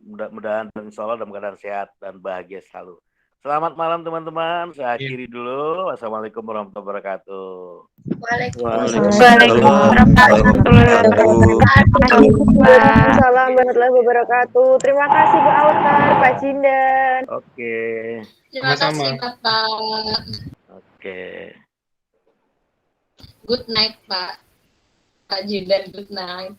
S2: Mudah-mudahan insya Allah dalam keadaan sehat dan bahagia selalu. Selamat malam teman-teman. Saya akhiri dulu. Wassalamualaikum warahmatullahi wabarakatuh.
S8: Waalaikumsalam warahmatullahi wabarakatuh. Terima kasih Bu Autar, Pak Jindan.
S2: Oke.
S1: Terima kasih, Bapak.
S2: Oke.
S1: Good night, Pak. Pak Jindan, good night.